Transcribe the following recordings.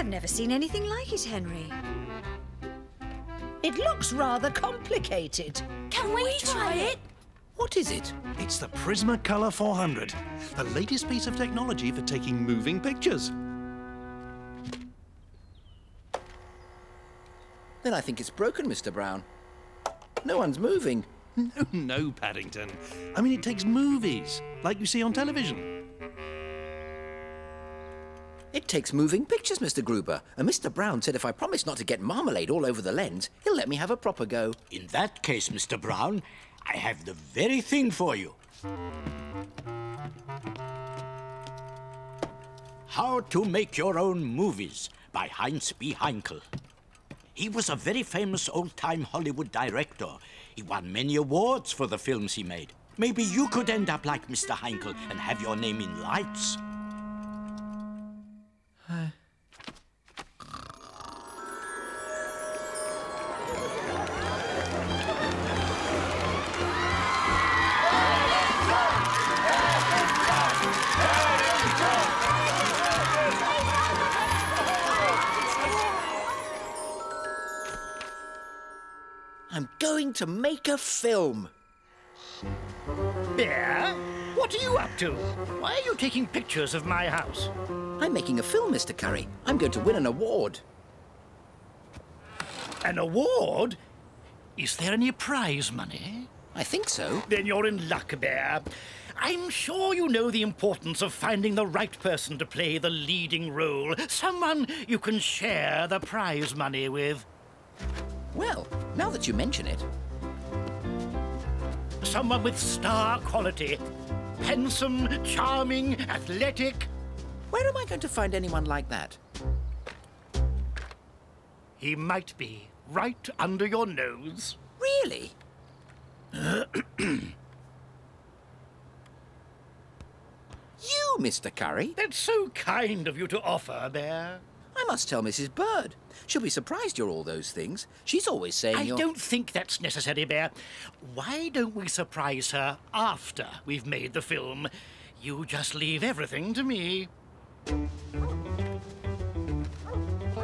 I've never seen anything like it, Henry. It looks rather complicated. Can we try it? What is it? It's the Prismacolor 400, the latest piece of technology for taking moving pictures. Then I think it's broken, Mr. Brown. No one's moving. No, Paddington. I mean, it takes movies, like you see on television. It takes moving pictures, Mr. Gruber. And Mr. Brown said if I promise not to get marmalade all over the lens, he'll let me have a proper go. In that case, Mr. Brown, I have the very thing for you. How to Make Your Own Movies by Heinz B. Heinkel. He was a very famous old-time Hollywood director. He won many awards for the films he made. Maybe you could end up like Mr. Heinkel and have your name in lights. I'm going to make a film. Bear, what are you up to? Why are you taking pictures of my house? I'm making a film, Mr. Curry. I'm going to win an award. An award? Is there any prize money? I think so. Then you're in luck, Bear. I'm sure you know the importance of finding the right person to play the leading role. Someone you can share the prize money with. Well, now that you mention it... Someone with star quality. Handsome, charming, athletic. Where am I going to find anyone like that? He might be right under your nose. Really? You, Mr. Curry? That's so kind of you to offer, Bear. I must tell Mrs. Bird. She'll be surprised you're all those things. She's always saying I don't think that's necessary, Bear. Why don't we surprise her after we've made the film? You just leave everything to me.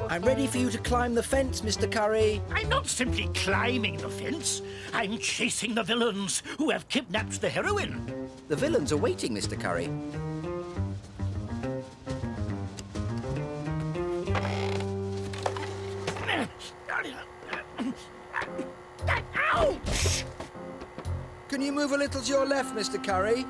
I'm ready for you to climb the fence, Mr. Curry. I'm not simply climbing the fence. I'm chasing the villains who have kidnapped the heroine. The villains are waiting, Mr. Curry. Ouch! Can you move a little to your left, Mr. Curry?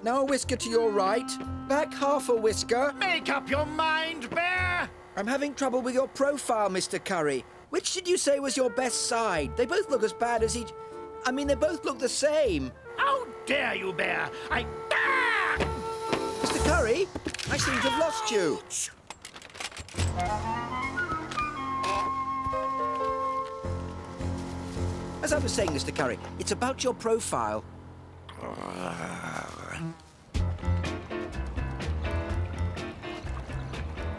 Now a whisker to your right. Back half a whisker. Make up your mind, Bear! I'm having trouble with your profile, Mr. Curry. Which did you say was your best side? They both look as bad as each... I mean, they both look the same. How dare you, Bear! Mr. Curry, I seem to have lost you. As I was saying, Mr. Curry, it's about your profile.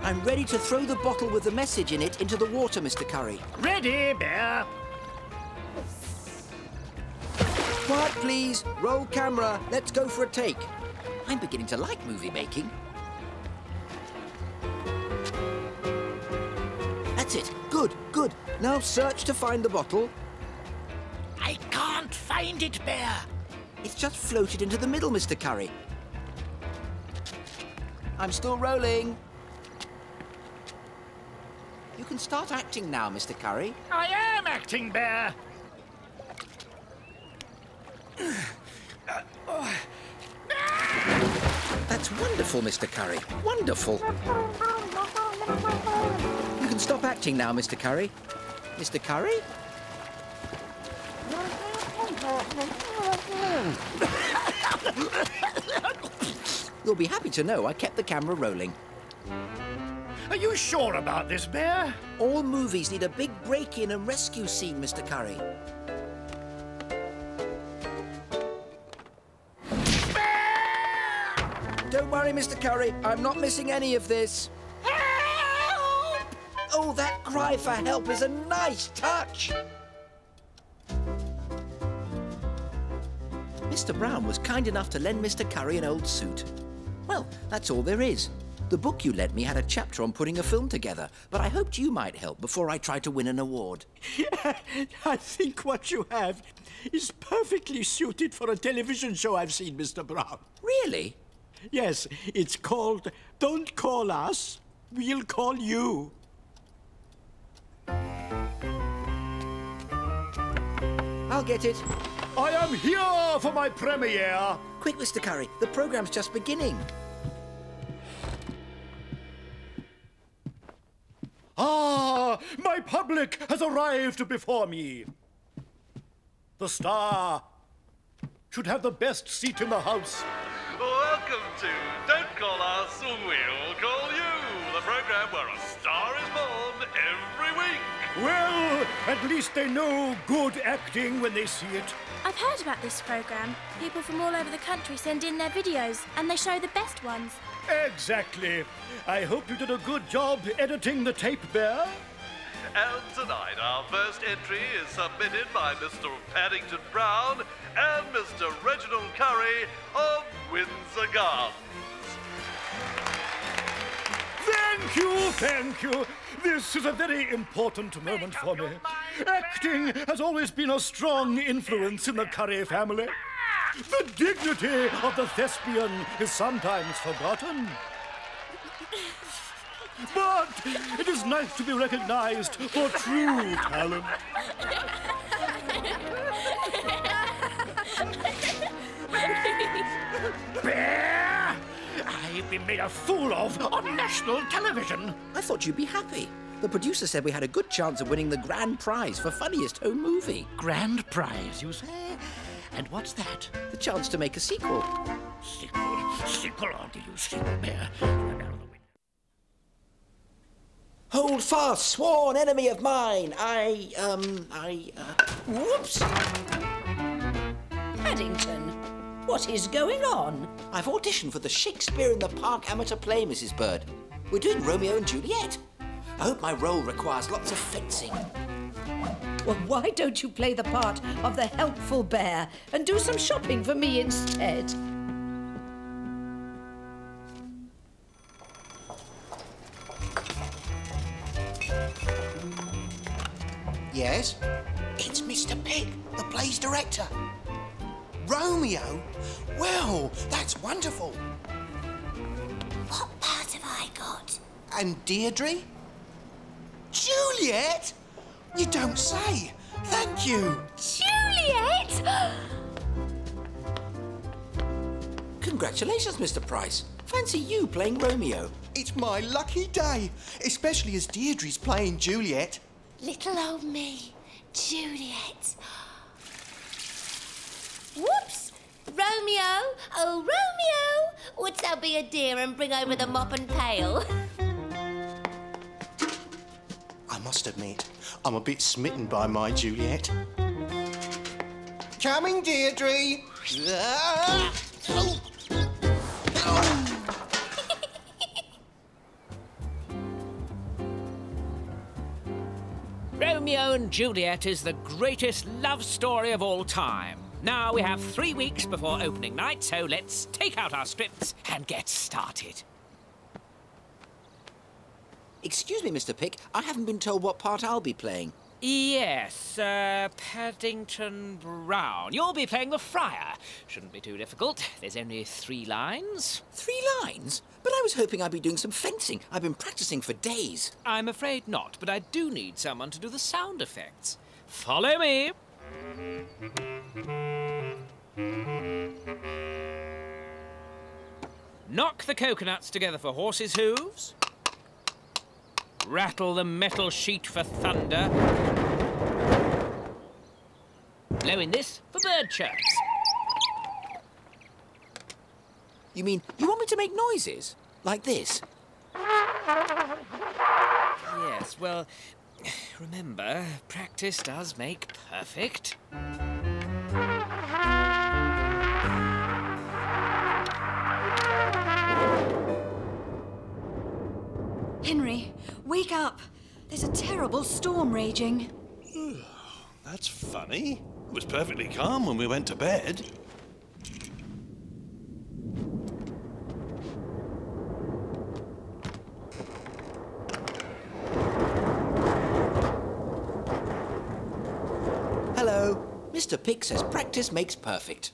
I'm ready to throw the bottle with the message in it into the water, Mr. Curry. Ready, Bear. Quiet, please. Roll camera. Let's go for a take. I'm beginning to like movie making. That's it. Good, good. Now search to find the bottle. I can't find it, Bear. It's just floated into the middle, Mr. Curry. I'm still rolling. You can start acting now, Mr. Curry. I am acting, Bear. That's wonderful, Mr. Curry. Wonderful. You can stop acting now, Mr. Curry. Mr. Curry? You'll be happy to know I kept the camera rolling. Are you sure about this, Bear? All movies need a big break-in and rescue scene, Mr. Curry. Don't worry, Mr. Curry. I'm not missing any of this. Help! Oh, that cry for help is a nice touch. Mr. Brown was kind enough to lend Mr. Curry an old suit. Well, that's all there is. The book you lent me had a chapter on putting a film together, but I hoped you might help before I tried to win an award. I think what you have is perfectly suited for a television show I've seen, Mr. Brown. Really? Yes, it's called Don't Call Us, We'll Call You. I'll get it. I am here for my premiere. Quick, Mr. Curry, the programme's just beginning. Ah, my public has arrived before me. The star should have the best seat in the house. Welcome to Don't Call Us, We'll Call You, the program where a star is born every week. Well, at least they know good acting when they see it. I've heard about this program. People from all over the country send in their videos, and they show the best ones. Exactly. I hope you did a good job editing the tape, Bear. And tonight, our first entry is submitted by Mr. Paddington Brown and Mr. Reginald Curry of Windsor Gardens. Thank you, thank you. This is a very important moment for me. Acting has always been a strong influence in the Curry family. The dignity of the thespian is sometimes forgotten. But it is nice to be recognized for true talent. Bear! I've been made a fool of on national television. I thought you'd be happy. The producer said we had a good chance of winning the grand prize for funniest home movie. Grand prize, you say? And what's that? The chance to make a sequel. Sequel onto you, sequel, Bear. Hold fast, sworn enemy of mine. Whoops! Paddington, what is going on? I've auditioned for the Shakespeare in the Park amateur play, Mrs. Bird. We're doing Romeo and Juliet. I hope my role requires lots of fencing. Well, why don't you play the part of the helpful bear and do some shopping for me instead? Yes? It's Mr. Pig, the play's director. Romeo? Well, that's wonderful. What part have I got? And Deirdre? Juliet? You don't say. Thank you. Juliet! Congratulations, Mr. Price. Fancy you playing Romeo. It's my lucky day, especially as Deirdre's playing Juliet. Little old me, Juliet. Whoops! Romeo, oh Romeo, wouldst thou be a dear and bring over the mop and pail? I must admit, I'm a bit smitten by my Juliet. Coming, Deirdre. Romeo and Juliet is the greatest love story of all time. Now we have 3 weeks before opening night, so let's take out our scripts and get started. Excuse me, Mr. Pick. I haven't been told what part I'll be playing. Yes, Paddington Brown. You'll be playing the friar. Shouldn't be too difficult. There's only 3 lines. 3 lines? But I was hoping I'd be doing some fencing. I've been practicing for days. I'm afraid not, but I do need someone to do the sound effects. Follow me. Knock the coconuts together for horses' hooves. Rattle the metal sheet for thunder. Blow in this for bird chirps. You mean you want me to make noises? Like this? Yes, well, remember, practice does make perfect. Henry, wake up. There's a terrible storm raging. That's funny. It was perfectly calm when we went to bed. Mr. Pick says practice makes perfect.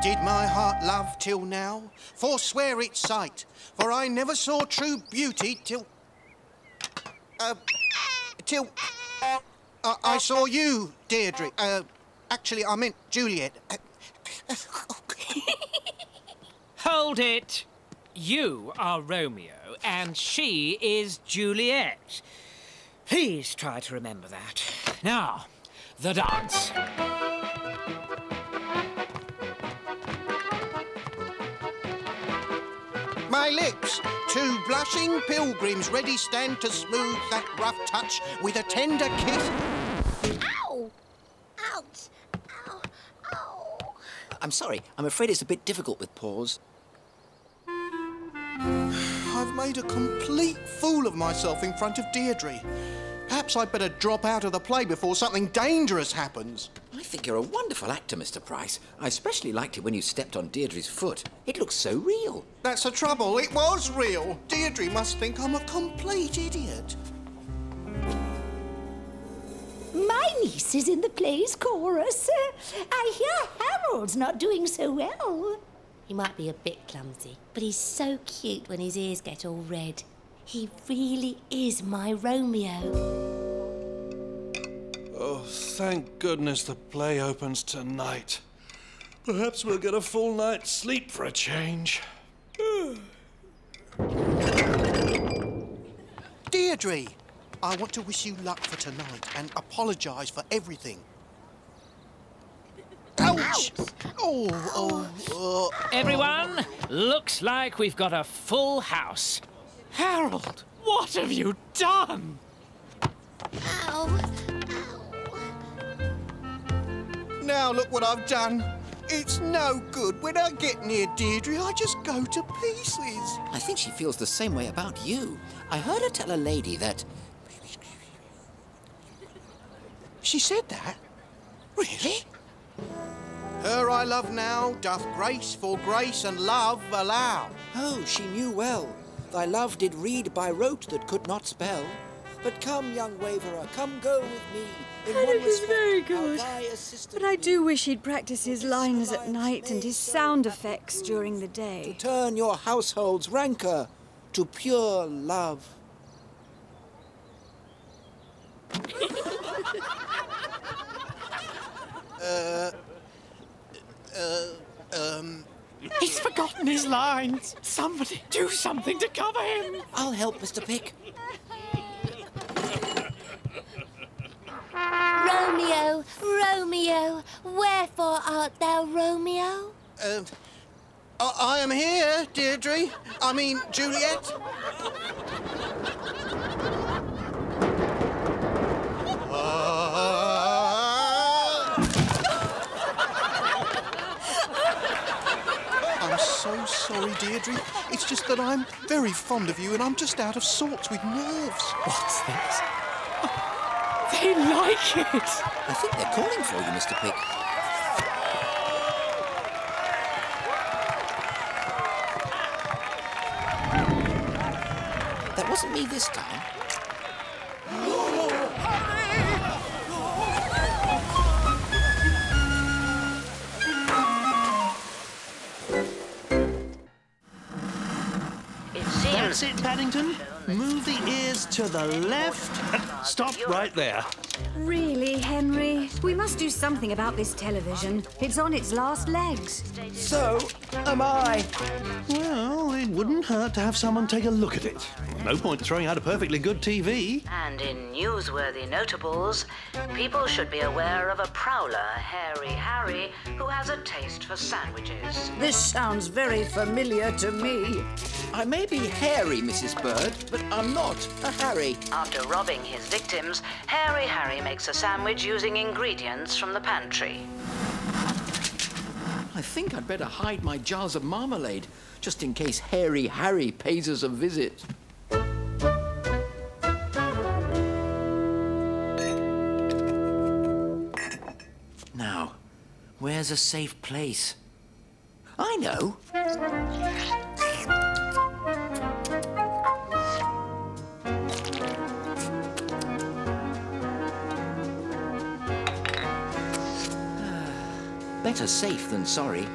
Did my heart love till now? Forswear its sight, for I never saw true beauty till I saw you, Deirdre. Actually, I meant Juliet. Hold it! You are Romeo and she is Juliet. Please try to remember that. Now, the dance. My lips, two blushing pilgrims ready stand to smooth that rough touch with a tender kiss. Ow! Ouch! Ow! Ow! I'm sorry, I'm afraid it's a bit difficult with paws. I've made a complete fool of myself in front of Deirdre. Perhaps I'd better drop out of the play before something dangerous happens. I think you're a wonderful actor, Mr. Price. I especially liked it when you stepped on Deirdre's foot. It looks so real. That's the trouble. It was real. Deirdre must think I'm a complete idiot. My niece is in the play's chorus. I hear Harold's not doing so well. He might be a bit clumsy, but he's so cute when his ears get all red. He really is my Romeo. Oh, thank goodness the play opens tonight. Perhaps we'll get a full night's sleep for a change. Deirdre, I want to wish you luck for tonight and apologise for everything. Ouch! Oh. Everyone, looks like we've got a full house. Harold, what have you done? Ow! Now look what I've done. It's no good. When I get near Deirdre, I just go to pieces. I think she feels the same way about you. I heard her tell a lady that... She said that? Really? Her I love now, doth grace for grace and love allow. Oh, she knew well. Thy love did read by rote that could not spell. But come, young waverer, come go with me. That was very good. But I do wish he'd practice his lines at night and his sound effects during the day. To turn your household's rancour to pure love. He's forgotten his lines. Somebody do something to cover him. I'll help, Mr. Pick. Romeo, Romeo, wherefore art thou Romeo? I am here, Deirdre. I mean, Juliet. I'm so sorry, Deirdre. It's just that I'm very fond of you and I'm just out of sorts with nerves. What's this? They like it. I think they're calling for you, Mr. Pick. That wasn't me this time. That's it, Paddington. Move the ears to the left. Stop right there. Really, Henry? We must do something about this television. It's on its last legs. So am I. Well, it wouldn't hurt to have someone take a look at it. No point throwing out a perfectly good TV. And in newsworthy notables, people should be aware of a prowler, Hairy Harry, who has a taste for sandwiches. This sounds very familiar to me. I may be hairy, Mrs. Bird, but I'm not a Harry. After robbing his victims, Hairy Harry makes a sandwich using ingredients from the pantry. I think I'd better hide my jars of marmalade, just in case Hairy Harry pays us a visit. Now, where's a safe place? I know. Better safe than sorry.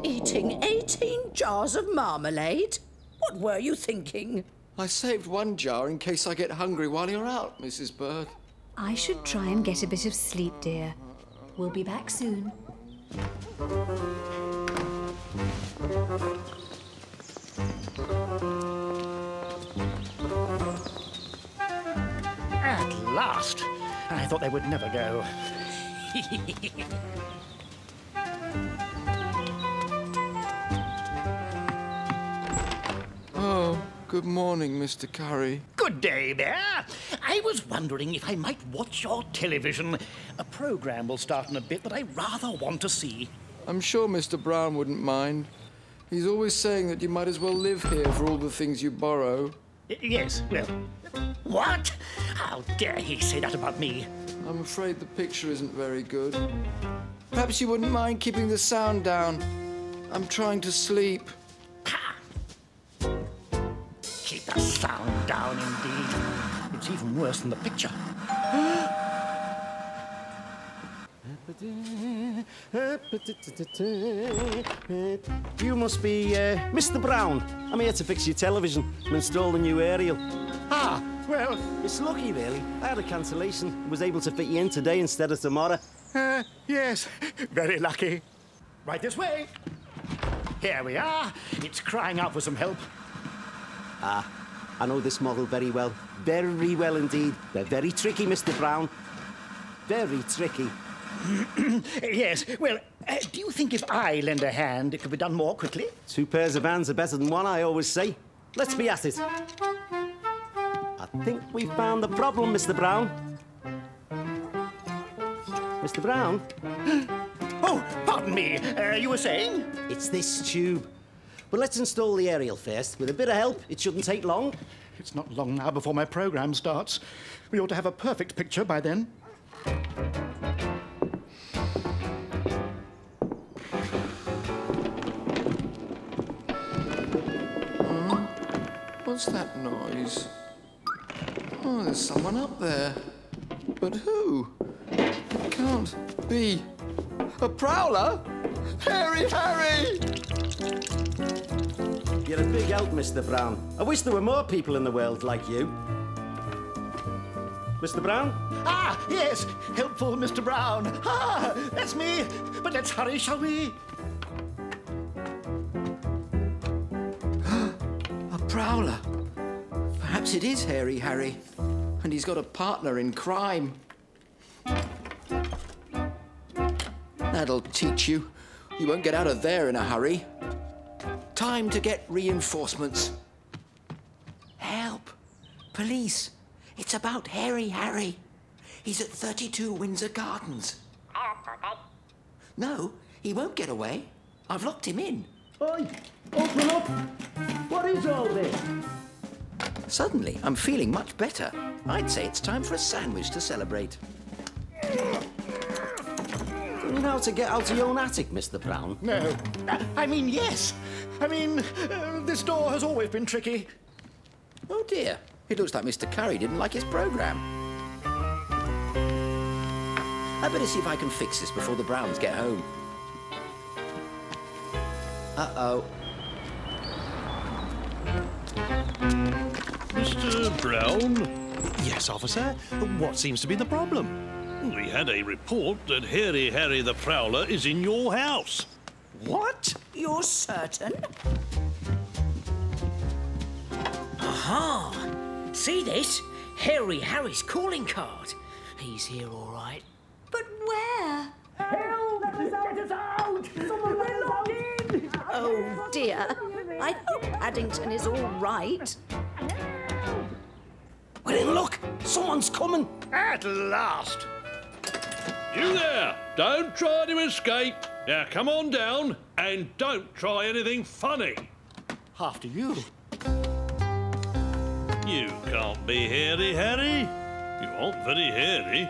Eating 18 jars of marmalade? What were you thinking? I saved one jar in case I get hungry while you're out, Mrs. Bird. I should try and get a bit of sleep, dear. We'll be back soon. At last! I thought they would never go. Oh, good morning, Mr. Curry. Good day, Bear. I was wondering if I might watch your television. A program will start in a bit that I rather want to see. I'm sure Mr. Brown wouldn't mind. He's always saying that you might as well live here for all the things you borrow. Yes, well... What? How dare he say that about me? I'm afraid the picture isn't very good. Perhaps you wouldn't mind keeping the sound down. I'm trying to sleep. Keep the sound down, indeed. It's even worse than the picture. You must be Mr. Brown. I'm here to fix your television and install the new aerial. Ah, well... It's lucky, really. I had a cancellation and was able to fit you in today instead of tomorrow. Yes, very lucky. Right this way. Here we are. It's crying out for some help. Ah, I know this model very well. Very well indeed. They're very tricky, Mr. Brown. Very tricky. Yes, well, do you think if I lend a hand, it could be done more quickly? 2 pairs of hands are better than one, I always say. Let's be at it. I think we found the problem, Mr. Brown. Mr. Brown? Oh, pardon me. You were saying? It's this tube. But let's install the aerial first. With a bit of help, it shouldn't take long. It's not long now before my program starts. We ought to have a perfect picture by then. What's that noise? Oh, there's someone up there. But who? It can't be. A prowler? Harry! You're a big help, Mr. Brown. I wish there were more people in the world like you. Mr. Brown? Ah, yes! Helpful Mr. Brown. Ah, that's me. But let's hurry, shall we? A prowler. Perhaps it is Harry, and he's got a partner in crime. That'll teach you. You won't get out of there in a hurry. Time to get reinforcements. Help! Police! It's about Harry. He's at 32 Windsor Gardens. No, he won't get away. I've locked him in. Oi! Open up! What is all this? Suddenly, I'm feeling much better. I'd say it's time for a sandwich to celebrate. Don't you know how to get out of your own attic, Mr. Brown? No. I mean, yes. I mean, this door has always been tricky. Oh, dear. It looks like Mr. Curry didn't like his programme. I better see if I can fix this before the Browns get home. Uh-oh. Mr. Brown? Yes, officer. What seems to be the problem? We had a report that Harry the Prowler is in your house. What? You're certain? Aha! See this? Harry's calling card. He's here all right. But where? Help! Get us out! Someone let us in! Oh, dear. I hope Paddington is all right. Well, then look! Someone's coming! At last! You there! Don't try to escape. Now come on down and don't try anything funny. After you. You can't be Harry. You aren't very hairy.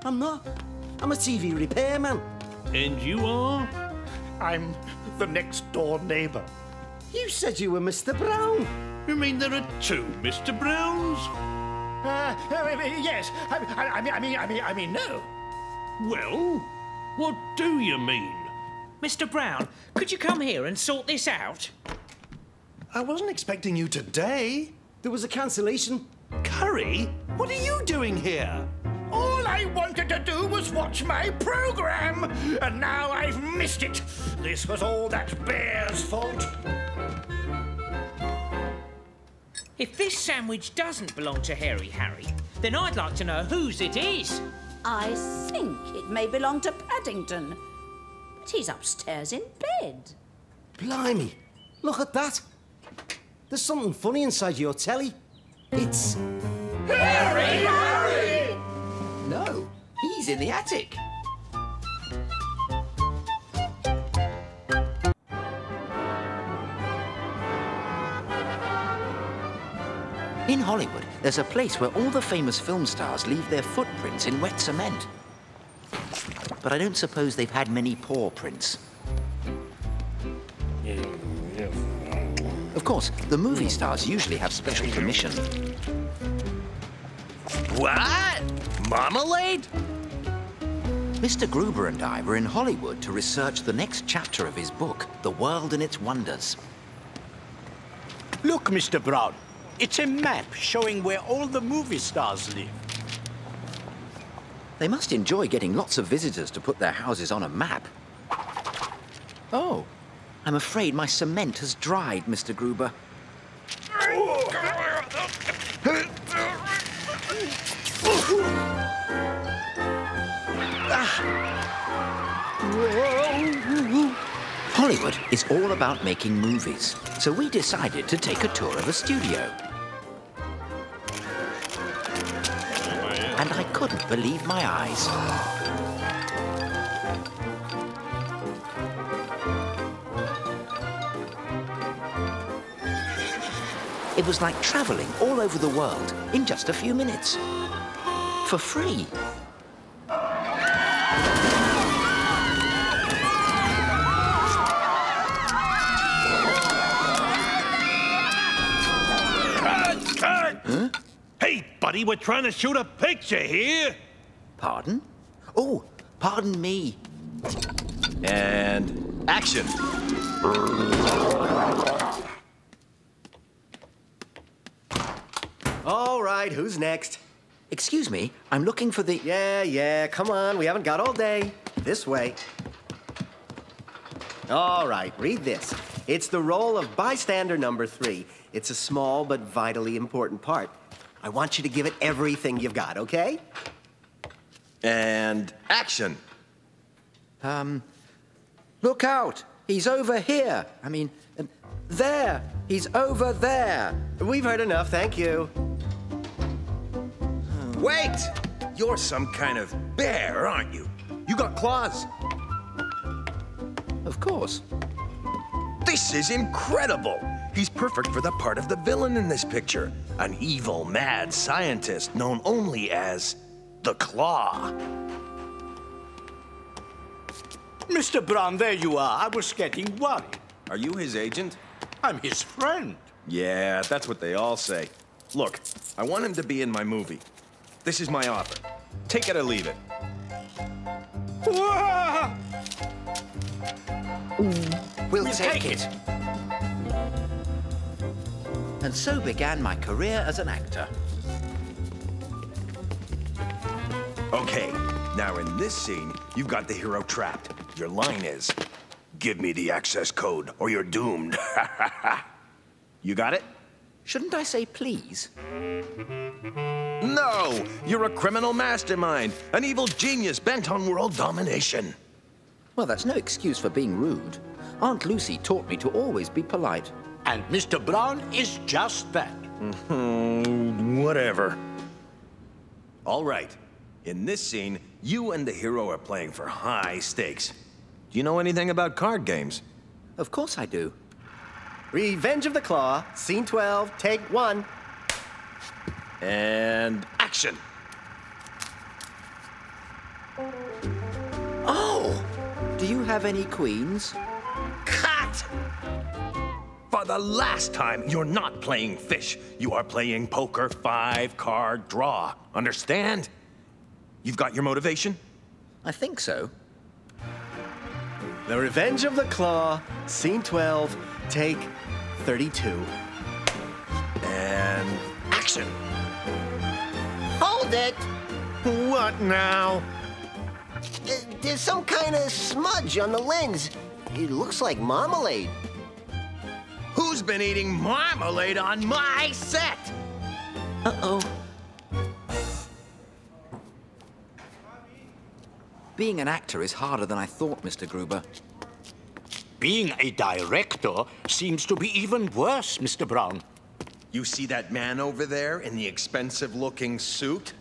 I'm not. I'm a TV repairman. And you are? I'm the next door neighbour. You said you were Mr. Brown. You mean there are 2 Mr. Browns? Yes. I mean, no. Well, what do you mean? Mr. Brown, could you come here and sort this out? I wasn't expecting you today. There was a cancellation. Curry, what are you doing here? All I wanted to do was watch my program, and now I've missed it. This was all that bear's fault. If this sandwich doesn't belong to Harry, then I'd like to know whose it is. I think it may belong to Paddington. But he's upstairs in bed. Blimey, look at that. There's something funny inside your telly. It's... Harry! No, he's in the attic. In Hollywood, there's a place where all the famous film stars leave their footprints in wet cement. But I don't suppose they've had many paw prints. Of course, the movie stars usually have special permission. What? Marmalade? Mr. Gruber and I were in Hollywood to research the next chapter of his book, The World and Its Wonders. Look, Mr. Brown. It's a map showing where all the movie stars live. They must enjoy getting lots of visitors to put their houses on a map. Oh, I'm afraid my cement has dried, Mr. Gruber. Hollywood is all about making movies, so we decided to take a tour of a studio. And I couldn't believe my eyes. It was like traveling all over the world in just a few minutes. For free. Huh? Hey, buddy, we're trying to shoot a picture here. Pardon? Oh, pardon me. And action. All right, who's next? Excuse me, I'm looking for the... Yeah, come on, we haven't got all day. This way. All right, read this. It's the role of bystander number 3. It's a small but vitally important part. I want you to give it everything you've got, okay? And action. Look out! He's over here! I mean, there! He's over there! We've heard enough, thank you. Wait! You're some kind of bear, aren't you? You got claws. Of course. This is incredible! He's perfect for the part of the villain in this picture. An evil, mad scientist known only as the Claw. Mr. Brown, there you are. I was getting worried. Are you his agent? I'm his friend. Yeah, that's what they all say. Look, I want him to be in my movie. This is my offer. Take it or leave it. We'll take it. And so began my career as an actor. Okay, now in this scene, you've got the hero trapped. Your line is, "Give me the access code or you're doomed." You got it? Shouldn't I say please? No! You're a criminal mastermind, an evil genius bent on world domination. Well, that's no excuse for being rude. Aunt Lucy taught me to always be polite. And Mr. Brown is just that. Whatever. All right. In this scene, you and the hero are playing for high stakes. Do you know anything about card games? Of course I do. Revenge of the Claw, scene 12, take 1. And action. Oh! Do you have any queens? Cut! For the last time, you're not playing fish. You are playing poker 5-card draw. Understand? You've got your motivation? I think so. The Revenge of the Claw, Scene 12, Take 32. And action! Hold it! What now? There's some kind of smudge on the lens. It looks like marmalade. Who's been eating marmalade on my set? Uh-oh. Being an actor is harder than I thought, Mr. Gruber. Being a director seems to be even worse, Mr. Brown. You see that man over there in the expensive-looking suit?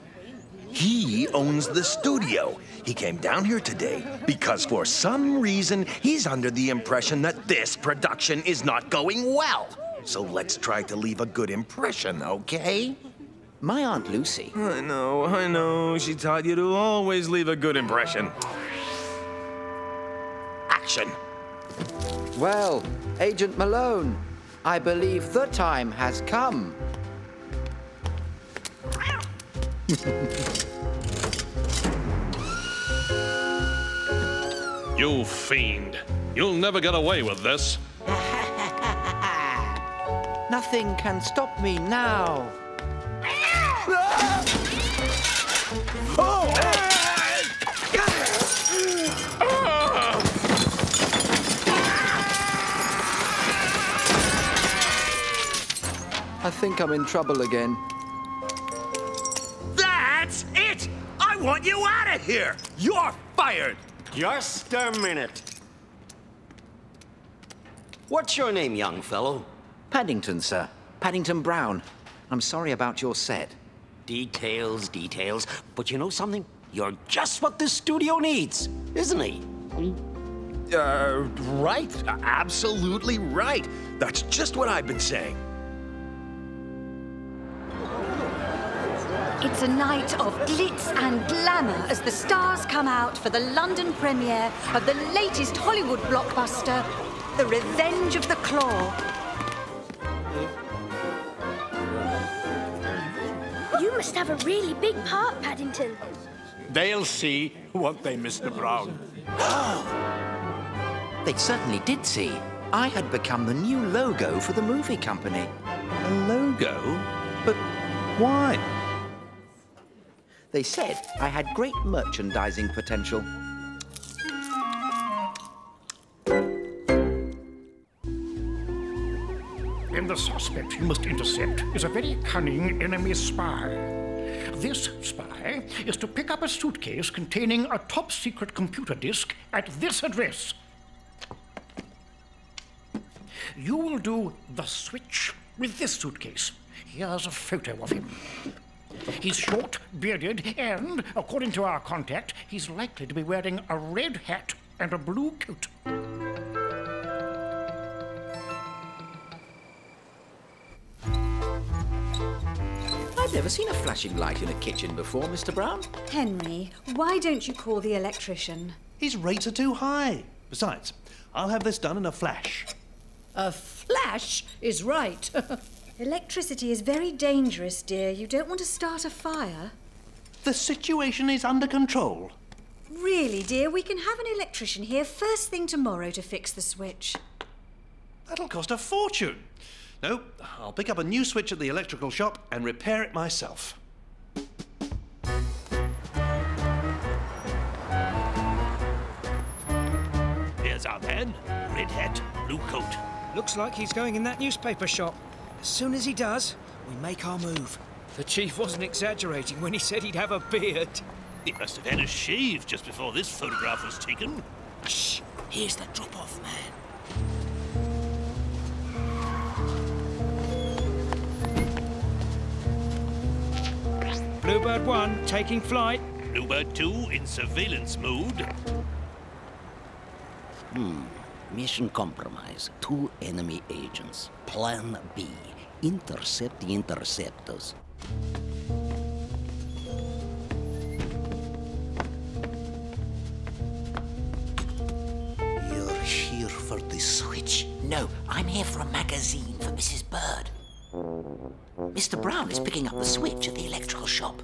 He owns the studio. He came down here today because for some reason he's under the impression that this production is not going well. So let's try to leave a good impression, okay? My Aunt Lucy. I know. She taught you to always leave a good impression. Action! Well, Agent Malone, I believe the time has come. You fiend. You'll never get away with this. Nothing can stop me now. I think I'm in trouble again. That's it! I want you out of here! You're fired! Just a minute. What's your name, young fellow? Paddington, sir. Paddington Brown. I'm sorry about your set. Details. But you know something? You're just what this studio needs, isn't he? Right. Absolutely right. That's just what I've been saying. It's a night of glitz and glamour as the stars come out for the London premiere of the latest Hollywood blockbuster, The Revenge of the Claw. You must have a really big part, Paddington. They'll see, won't they, Mr. Brown? They certainly did see. I had become the new logo for the movie company. A logo? But why? They said I had great merchandising potential. And the suspect you must intercept is a very cunning enemy spy. This spy is to pick up a suitcase containing a top-secret computer disk at this address. You will do the switch with this suitcase. Here's a photo of him. He's short, bearded, and, according to our contact, he's likely to be wearing a red hat and a blue coat. I've never seen a flashing light in a kitchen before, Mr. Brown. Henry, why don't you call the electrician? His rates are too high. Besides, I'll have this done in a flash. A flash is right. Electricity is very dangerous, dear. You don't want to start a fire. The situation is under control. Really, dear, we can have an electrician here first thing tomorrow to fix the switch. That'll cost a fortune. No, I'll pick up a new switch at the electrical shop and repair it myself. Here's our man. Red hat, blue coat. Looks like he's going in that newspaper shop. As soon as he does, we make our move. The chief wasn't exaggerating when he said he'd have a beard. He must have had a shave just before this photograph was taken. Shh! Here's the drop-off man. Bluebird 1 taking flight. Bluebird 2 in surveillance mode. Mission compromise. 2 enemy agents. Plan B. Intercept the interceptors. You're here for the switch? No, I'm here for a magazine for Mrs. Bird. Mr. Brown is picking up the switch at the electrical shop.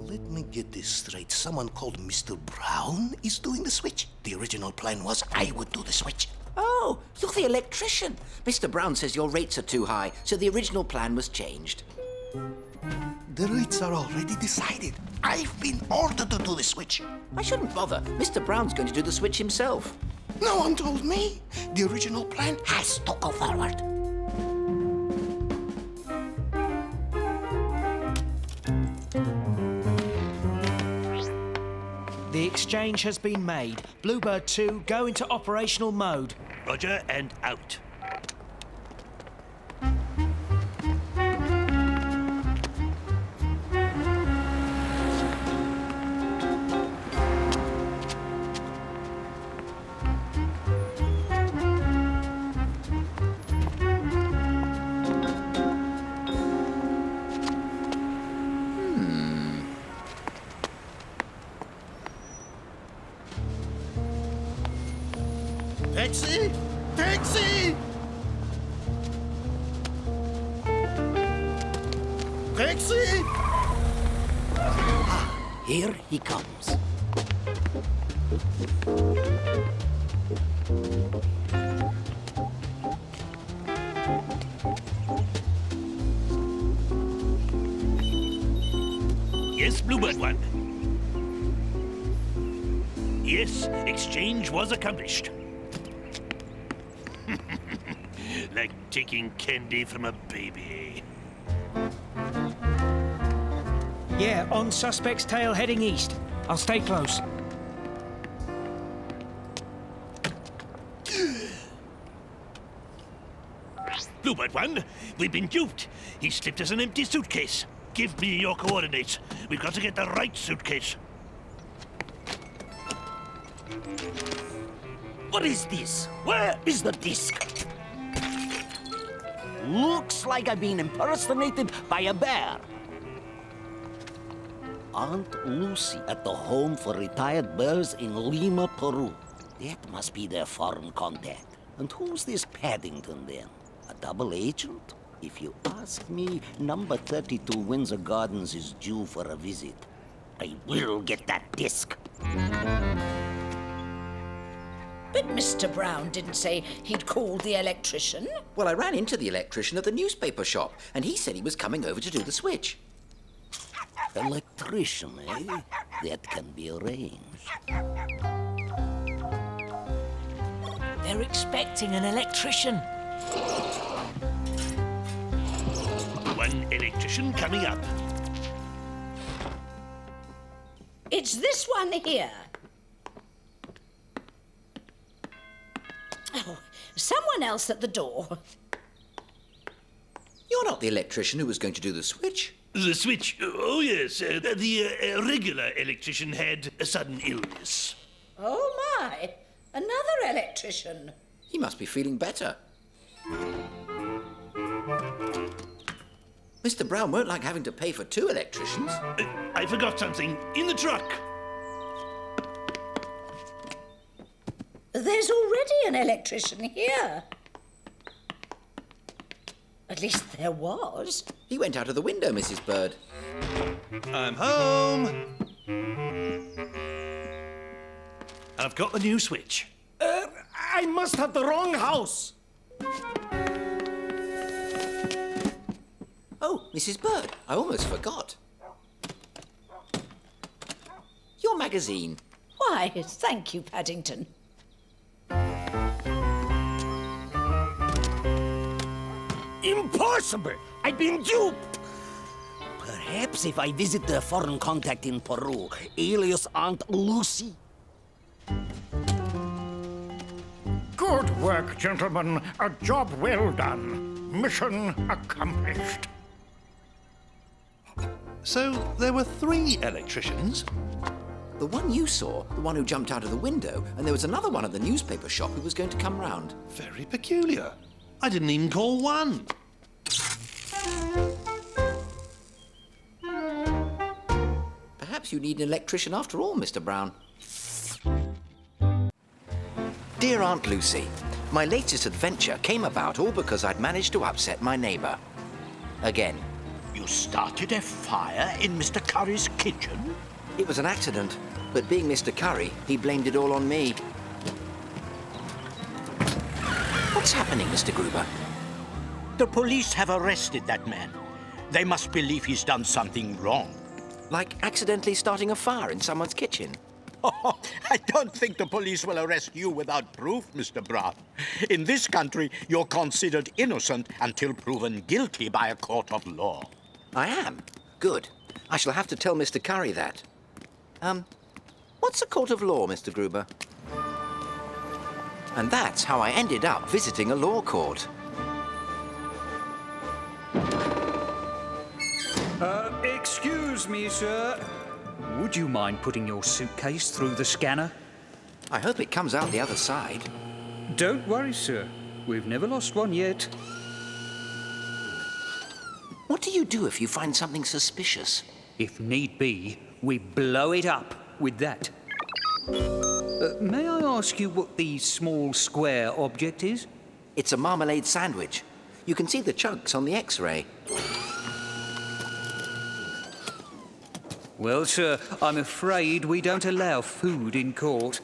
Let me get this straight. Someone called Mr. Brown is doing the switch. The original plan was I would do the switch. Oh, you're the electrician. Mr. Brown says your rates are too high, so the original plan was changed. The rates are already decided. I've been ordered to do the switch. I shouldn't bother. Mr. Brown's going to do the switch himself. No one told me. The original plan has to go forward. The exchange has been made. Bluebird 2, go into operational mode. Roger, and out. Taxi! Taxi! Taxi! Here he comes. Yes, Bluebird 1. Yes, exchange was accomplished. Like taking candy from a baby. Yeah, on suspect's tail heading east. I'll stay close. Bluebird 1, we've been duped. He slipped us an empty suitcase. Give me your coordinates. We've got to get the right suitcase. What is this? Where is the disc? Looks like I've been impersonated by a bear. Aunt Lucy at the Home for Retired Bears in Lima, Peru. That must be their foreign contact. And who's this Paddington then? A double agent? If you ask me, number 32 Windsor Gardens is due for a visit. I will get that disc. But Mr. Brown didn't say he'd called the electrician. Well, I ran into the electrician at the newspaper shop, and he said he was coming over to do the switch. Electrician, eh? That can be arranged. They're expecting an electrician. One electrician coming up. It's this one here. Oh, someone else at the door. You're not the electrician who was going to do the switch. The switch? Oh, yes. The regular electrician had a sudden illness. Oh, my. Another electrician. He must be feeling better. Mr. Brown won't like having to pay for two electricians. I forgot something in the truck. There's already an electrician here. At least there was. He went out of the window, Mrs. Bird. I'm home. I've got the new switch. I must have the wrong house. Oh, Mrs. Bird, I almost forgot. Your magazine. Why, thank you, Paddington. Impossible! I've been duped! Perhaps if I visit their foreign contact in Peru, alias Aunt Lucy. Good work, gentlemen. A job well done. Mission accomplished. So there were 3 electricians? The one you saw, the one who jumped out of the window, and there was another one at the newspaper shop who was going to come round. Very peculiar. I didn't even call one. Perhaps you need an electrician after all, Mr. Brown. Dear Aunt Lucy, my latest adventure came about all because I'd managed to upset my neighbour. Again, You started a fire in Mr. Curry's kitchen? It was an accident, but being Mr. Curry, he blamed it all on me. What's happening, Mr. Gruber? The police have arrested that man. They must believe he's done something wrong. Like accidentally starting a fire in someone's kitchen? Oh, I don't think the police will arrest you without proof, Mr. Brown. In this country, you're considered innocent until proven guilty by a court of law. I am? Good. I shall have to tell Mr. Curry that. What's a court of law, Mr. Gruber? And that's how I ended up visiting a law court. Excuse me, sir. Would you mind putting your suitcase through the scanner? I hope it comes out the other side. Don't worry, sir. We've never lost one yet. What do you do if you find something suspicious? If need be, we blow it up with that. May I ask you what the small square object is? It's a marmalade sandwich. You can see the chunks on the X-ray. Well, sir, I'm afraid we don't allow food in court.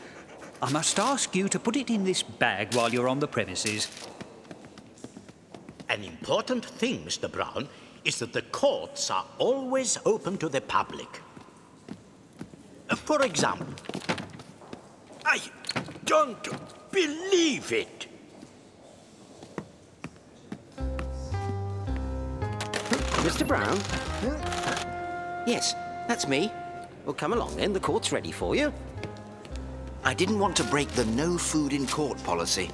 I must ask you to put it in this bag while you're on the premises. An important thing, Mr. Brown, is that the courts are always open to the public. For example, I don't believe it. Mr. Brown? Yes, that's me. Well, come along then. The court's ready for you. I didn't want to break the no food in court policy.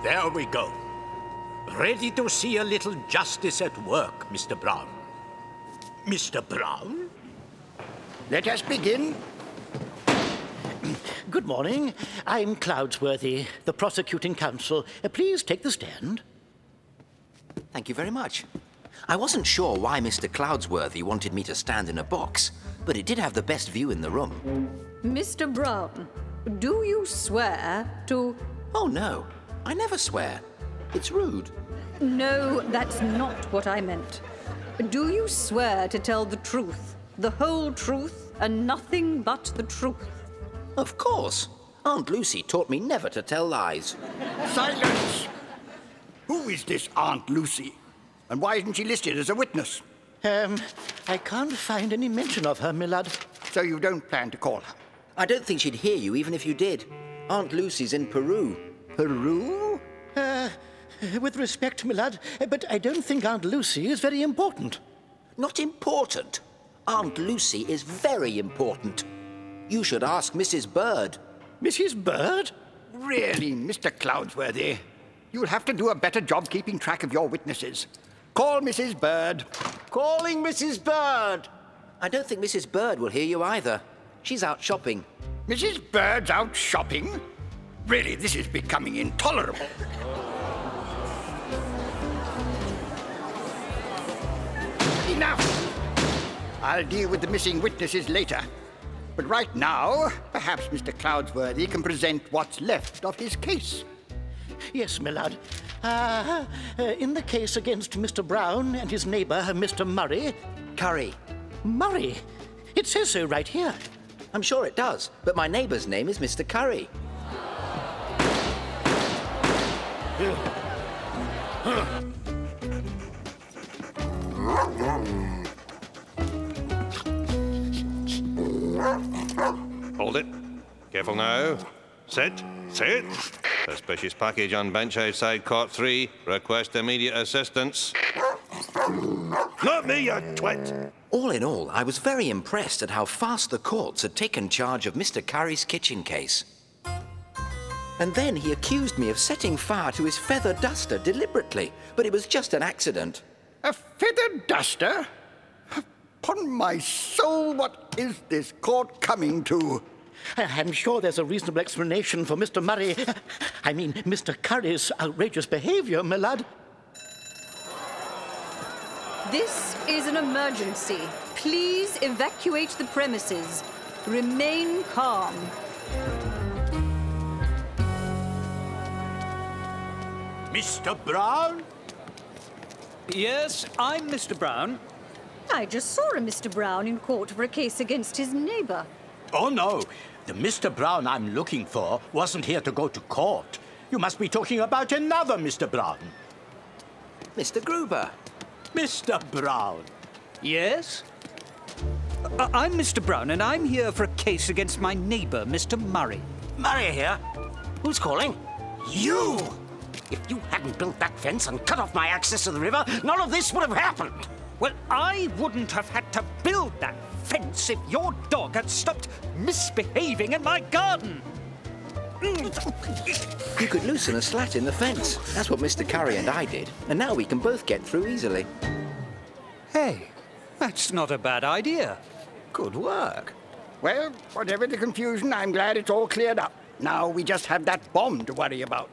There we go. Ready to see a little justice at work, Mr. Brown. Mr. Brown? Let us begin. Good morning. I'm Cloudsworthy, the prosecuting counsel. Please take the stand. Thank you very much. I wasn't sure why Mr. Cloudsworthy wanted me to stand in a box, but it did have the best view in the room. Mr. Brown, do you swear to... Oh, no. I never swear. It's rude. No, that's not what I meant. Do you swear to tell the truth, the whole truth, and nothing but the truth? Of course. Aunt Lucy taught me never to tell lies. Silence! Who is this Aunt Lucy? And why isn't she listed as a witness? I can't find any mention of her, my lad. So you don't plan to call her? I don't think she'd hear you even if you did. Aunt Lucy's in Peru. Peru? With respect, my lad, but I don't think Aunt Lucy is very important. Not important. Aunt Lucy is very important. You should ask Mrs. Bird. Mrs. Bird? Really, Mr. Cloudsworthy, you'll have to do a better job keeping track of your witnesses. Call Mrs. Bird. Calling Mrs. Bird. I don't think Mrs. Bird will hear you either. She's out shopping. Mrs. Bird's out shopping? Really, this is becoming intolerable. Enough! I'll deal with the missing witnesses later. But right now, perhaps Mr. Cloudsworthy can present what's left of his case. Yes, my lad. In the case against Mr. Brown and his neighbour, Mr. Murray... Curry. Murray? It says so right here. I'm sure it does, but my neighbour's name is Mr. Curry. Hold it. Careful now. Sit. Sit. Suspicious package on bench outside Court 3. Request immediate assistance. Not me, you twit! All in all, I was very impressed at how fast the courts had taken charge of Mr. Curry's kitchen case. And then he accused me of setting fire to his feather duster deliberately, but it was just an accident. A feather duster? Upon my soul, what is this court coming to? I'm sure there's a reasonable explanation for Mr. Mr. Curry's outrageous behaviour, my lad. This is an emergency. Please evacuate the premises. Remain calm. Mr. Brown? Yes, I'm Mr. Brown. I just saw a Mr. Brown in court for a case against his neighbour. Oh, no. The Mr. Brown I'm looking for wasn't here to go to court. You must be talking about another Mr. Brown. Mr. Gruber. Mr. Brown. Yes? I'm Mr. Brown, and I'm here for a case against my neighbour, Mr. Murray. Murray here? Who's calling? You! If you hadn't built that fence and cut off my access to the river, none of this would have happened. Well, I wouldn't have had to build that fence if your dog had stopped misbehaving in my garden. You could loosen a slat in the fence. That's what Mr. Curry and I did. And now we can both get through easily. Hey, that's not a bad idea. Good work. Well, whatever the confusion, I'm glad it's all cleared up. Now we just have that bomb to worry about.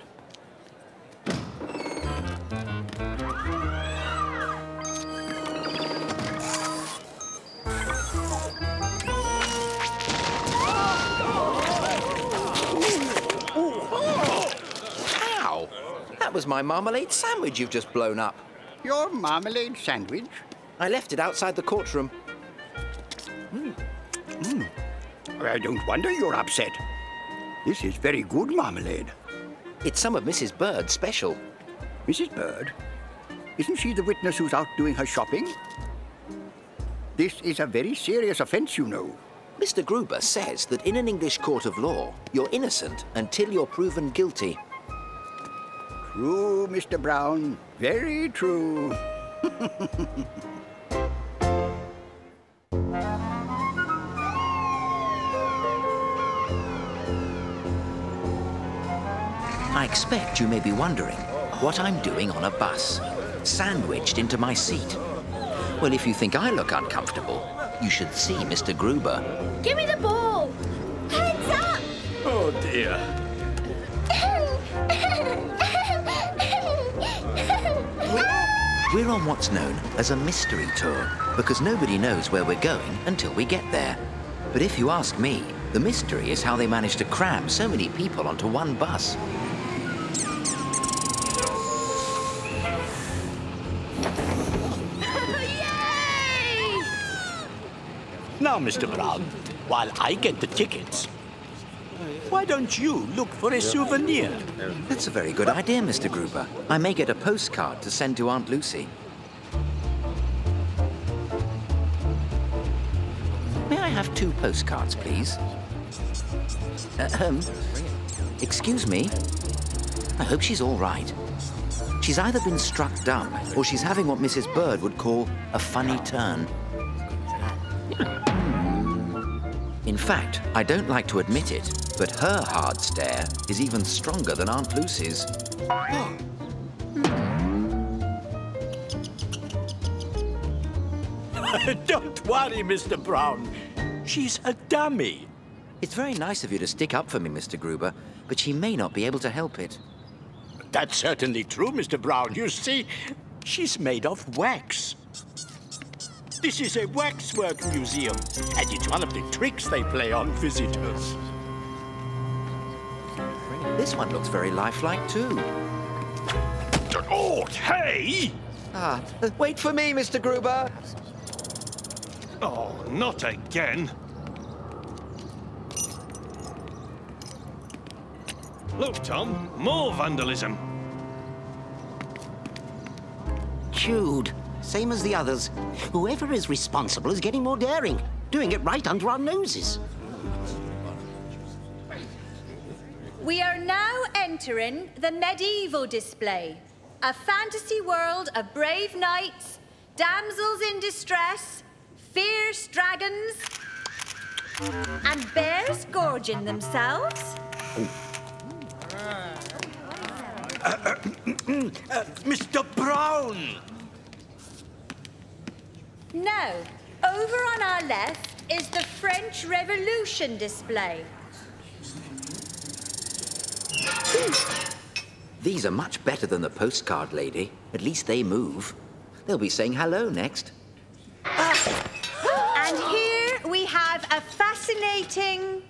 That was my marmalade sandwich you've just blown up. Your marmalade sandwich? I left it outside the courtroom. I don't wonder you're upset. This is very good marmalade. It's some of Mrs. Bird's special. Mrs. Bird? Isn't she the witness who's out doing her shopping? This is a very serious offence, you know. Mr. Gruber says that in an English court of law, you're innocent until you're proven guilty. True, Mr. Brown. Very true. I expect you may be wondering what I'm doing on a bus, sandwiched into my seat. Well, if you think I look uncomfortable, you should see Mr. Gruber. Give me the ball! Heads up! Oh, dear. We're on what's known as a mystery tour, because nobody knows where we're going until we get there. But if you ask me, the mystery is how they managed to cram so many people onto one bus. Now, Mr. Brown, while I get the tickets, why don't you look for a souvenir? That's a very good idea, Mr. Gruber. I may get a postcard to send to Aunt Lucy. May I have 2 postcards, please? Excuse me? I hope she's all right. She's either been struck dumb, or she's having what Mrs. Bird would call a funny turn. In fact, I don't like to admit it, but her hard stare is even stronger than Aunt Lucy's. Don't worry, Mr. Brown. She's a dummy. It's very nice of you to stick up for me, Mr. Gruber, but she may not be able to help it. That's certainly true, Mr. Brown. You see, she's made of wax. This is a waxwork museum, and it's one of the tricks they play on visitors. This one looks very lifelike, too. Oh, hey! Wait for me, Mr. Gruber. Oh, not again. Look, Tom, more vandalism. Jude, same as the others. Whoever is responsible is getting more daring, doing it right under our noses. We are now entering the medieval display. A fantasy world of brave knights, damsels in distress, fierce dragons, and bears gorging themselves. Mr. Brown! Now, over on our left is the French Revolution display. These are much better than the postcard lady. At least they move. They'll be saying hello next. And here we have a fascinating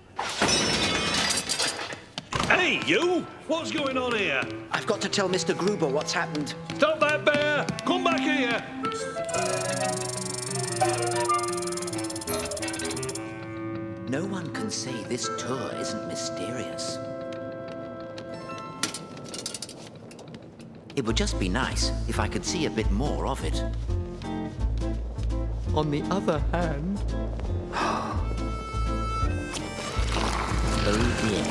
Hey, you! What's going on here? I've got to tell Mr. Gruber what's happened. Stop that, Bear! Come back here! No one can say this tour isn't mysterious. It would just be nice if I could see a bit more of it. On the other hand... oh dear.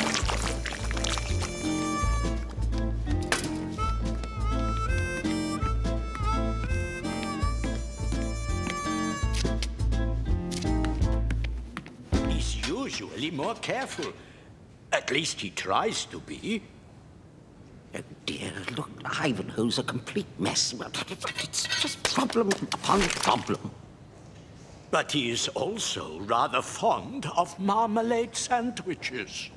Usually more careful. At least he tries to be. Oh dear, look, Ivanhoe's a complete mess. It's just problem upon problem. But he is also rather fond of marmalade sandwiches.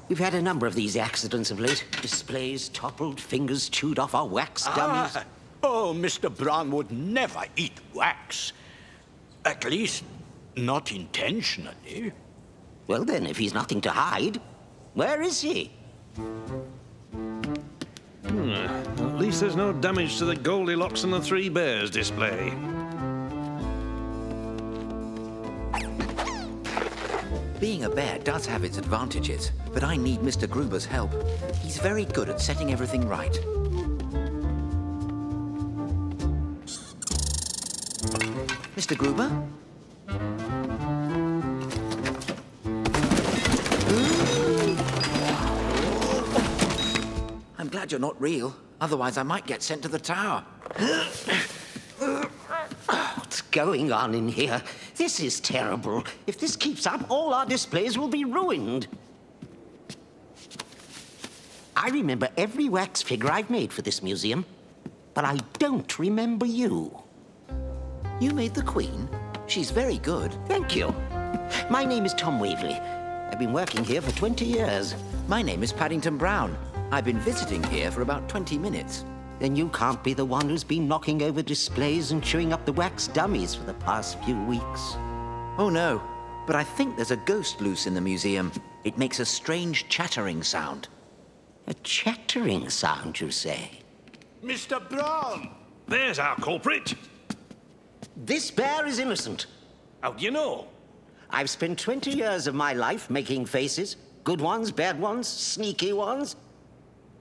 We've had a number of these accidents of late. Displays toppled, fingers chewed off our wax dummies. Oh, Mr. Brown would never eat wax. At least, not intentionally. Well then, if he's nothing to hide, where is he? At least there's no damage to the Goldilocks and the Three Bears display. Being a bear does have its advantages, but I need Mr. Gruber's help. He's very good at setting everything right. Mr. Gruber? I'm glad you're not real. Otherwise, I might get sent to the tower. What's going on in here? This is terrible. If this keeps up, all our displays will be ruined. I remember every wax figure I've made for this museum, but I don't remember you. You made the Queen? She's very good. Thank you. My name is Tom Waverley. I've been working here for 20 years. My name is Paddington Brown. I've been visiting here for about 20 minutes. Then you can't be the one who's been knocking over displays and chewing up the wax dummies for the past few weeks. Oh, no. But I think there's a ghost loose in the museum. It makes a strange chattering sound. A chattering sound, you say? Mr. Brown! There's our culprit. This bear is innocent. How do you know? I've spent 20 years of my life making faces. Good ones, bad ones, sneaky ones.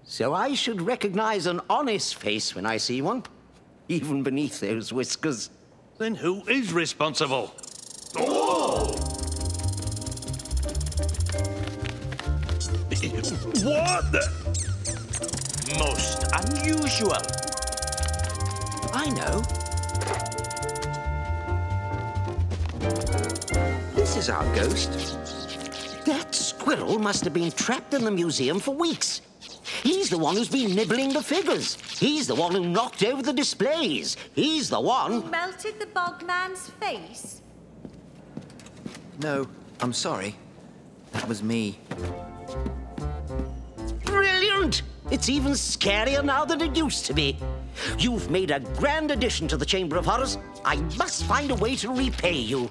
So I should recognize an honest face when I see one, even beneath those whiskers. Then who is responsible? Oh! What the? Most unusual. I know. This is our ghost. That squirrel must have been trapped in the museum for weeks. He's the one who's been nibbling the figures. He's the one who knocked over the displays. He's the one... Melted the bogman's face? No, I'm sorry. That was me. Brilliant! It's even scarier now than it used to be. You've made a grand addition to the Chamber of Horrors. I must find a way to repay you.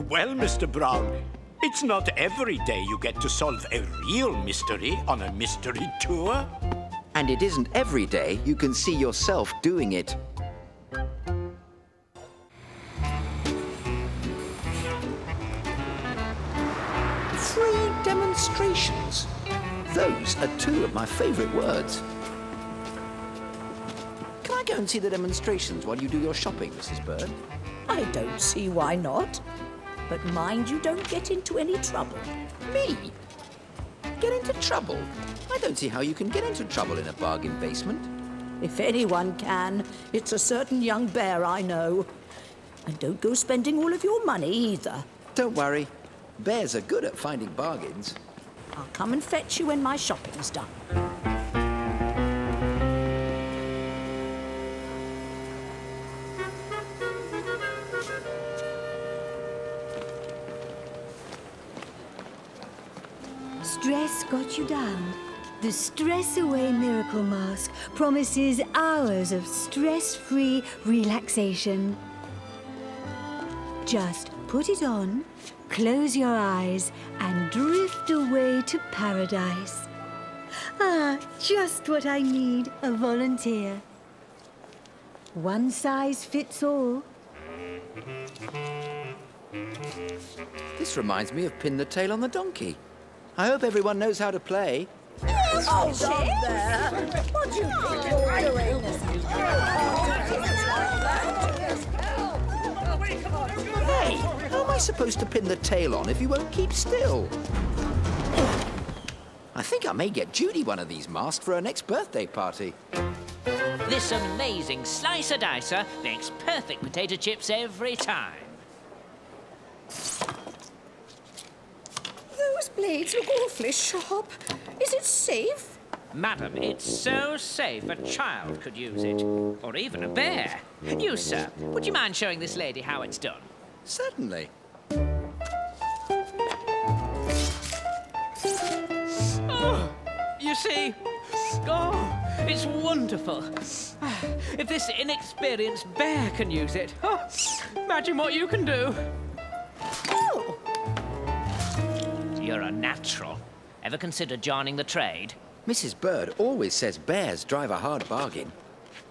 Well, Mr. Brown, it's not every day you get to solve a real mystery on a mystery tour. And it isn't every day you can see yourself doing it. Free demonstrations. Those are two of my favorite words. Can I go and see the demonstrations while you do your shopping, Mrs. Bird? I don't see why not. But mind you don't get into any trouble. Me? Get into trouble? I don't see how you can get into trouble in a bargain basement. If anyone can, it's a certain young bear I know. And don't go spending all of your money either. Don't worry. Bears are good at finding bargains. I'll come and fetch you when my shopping's done. Stress got you down. The Stress Away Miracle Mask promises hours of stress-free relaxation. Just put it on, close your eyes, and drift away to paradise. Ah, just what I need, a volunteer. One size fits all. This reminds me of Pin the Tail on the Donkey. I hope everyone knows how to play. Yes, hold on there. What do you think you're doing? Hey, how am I supposed to pin the tail on if you won't keep still? I think I may get Judy one of these masks for her next birthday party. This amazing slicer-dicer makes perfect potato chips every time. Those blades look awfully sharp. Is it safe? Madam, it's so safe a child could use it. Or even a bear. You, sir, would you mind showing this lady how it's done? Certainly. Oh, you see? Oh, it's wonderful. If this inexperienced bear can use it, oh, imagine what you can do. Oh. You're a natural. Ever consider joining the trade? Mrs. Bird always says bears drive a hard bargain.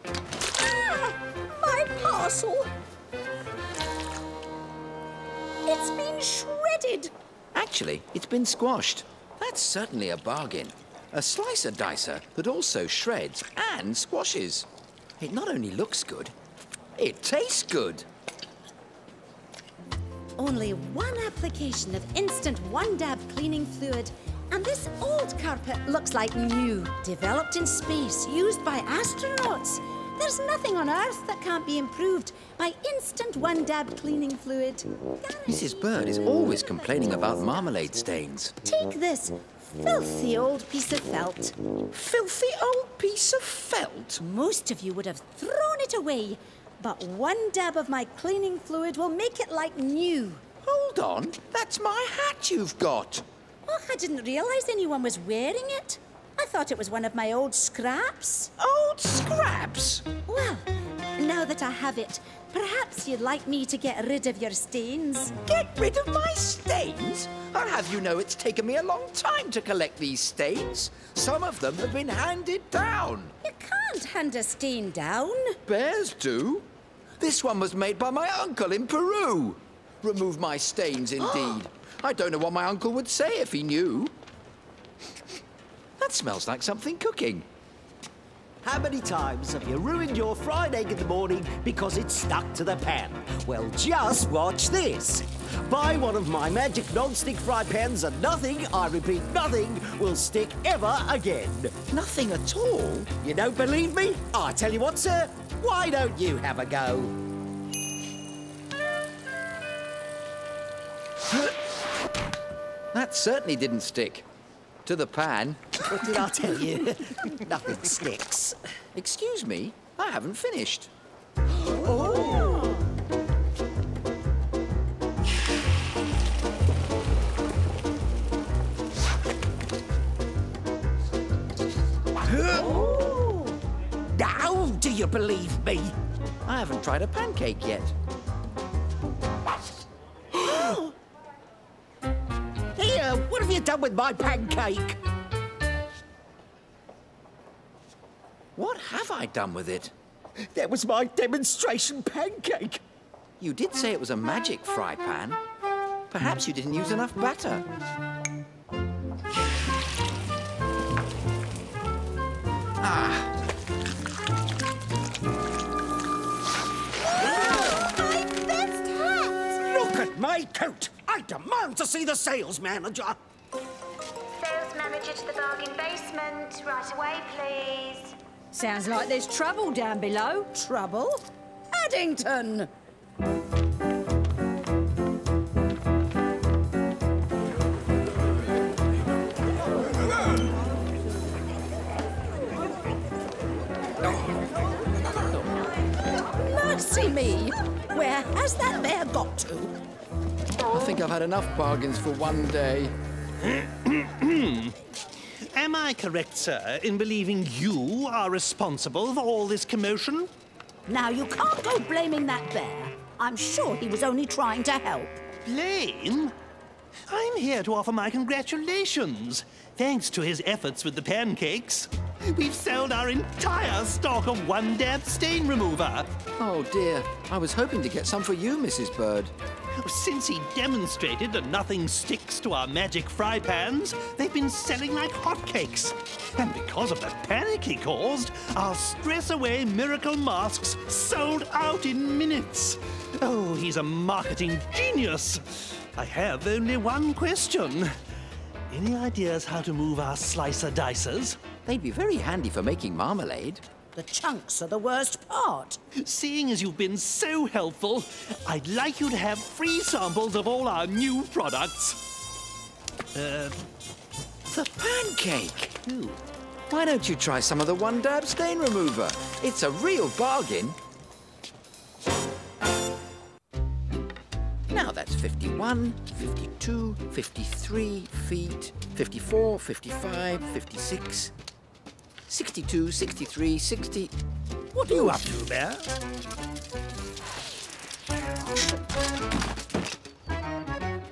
Ah, my parcel. It's been shredded. Actually, it's been squashed. That's certainly a bargain. A slicer-dicer that also shreds and squashes. It not only looks good, it tastes good. Only one application of instant one-dab cleaning fluid, and this old carpet looks like new. Developed in space, used by astronauts. There's nothing on Earth that can't be improved by instant one-dab cleaning fluid. Mrs. Bird is always complaining about marmalade stains. Take this filthy old piece of felt. Filthy old piece of felt? Most of you would have thrown it away, but one dab of my cleaning fluid will make it like new. Hold on, that's my hat you've got. Oh, I didn't realise anyone was wearing it. I thought it was one of my old scraps. Old scraps? Well, now that I have it, perhaps you'd like me to get rid of your stains. Get rid of my stains? I'll have you know it's taken me a long time to collect these stains. Some of them have been handed down. You can't hand a stain down. Bears do. This one was made by my uncle in Peru. Remove my stains, indeed. I don't know what my uncle would say if he knew. That smells like something cooking. How many times have you ruined your fried egg in the morning because it's stuck to the pan? Well, just watch this. Buy one of my magic non-stick fry pans and nothing, I repeat, nothing, will stick ever again. Nothing at all? You don't believe me? I tell you what, sir, why don't you have a go? That certainly didn't stick. To the pan. What did I tell you? Nothing sticks. Excuse me, I haven't finished. Oh! Now, do you believe me? I haven't tried a pancake yet. Here, what have you done with my pancake? What have I done with it? That was my demonstration pancake. You did say it was a magic fry pan. Perhaps you didn't use enough batter. Ah. My best hat! Look at my coat! I demand to see the sales manager. Sales manager to the bargain basement. Right away, please. Sounds like there's trouble down below. Trouble? Paddington! Mercy me! Where has that bear got to? I think I've had enough bargains for one day. Am I correct, sir, in believing you are responsible for all this commotion? Now, you can't go blaming that bear. I'm sure he was only trying to help. explain? I'm here to offer my congratulations. Thanks to his efforts with the pancakes, we've sold our entire stock of One Dab stain remover. Oh, dear. I was hoping to get some for you, Mrs. Bird. Since he demonstrated that nothing sticks to our magic fry pans, they've been selling like hotcakes. And because of the panic he caused, our stress-away miracle masks sold out in minutes. Oh, he's a marketing genius. I have only one question. Any ideas how to move our slicer dicers? They'd be very handy for making marmalade. The chunks are the worst part. Seeing as you've been so helpful, I'd like you to have free samples of all our new products. The pancake! Why don't you try some of the One Dab stain remover? It's a real bargain. Now that's 51, 52, 53 feet, 54, 55, 56, 62, 63, 60... What are you up to, Bear?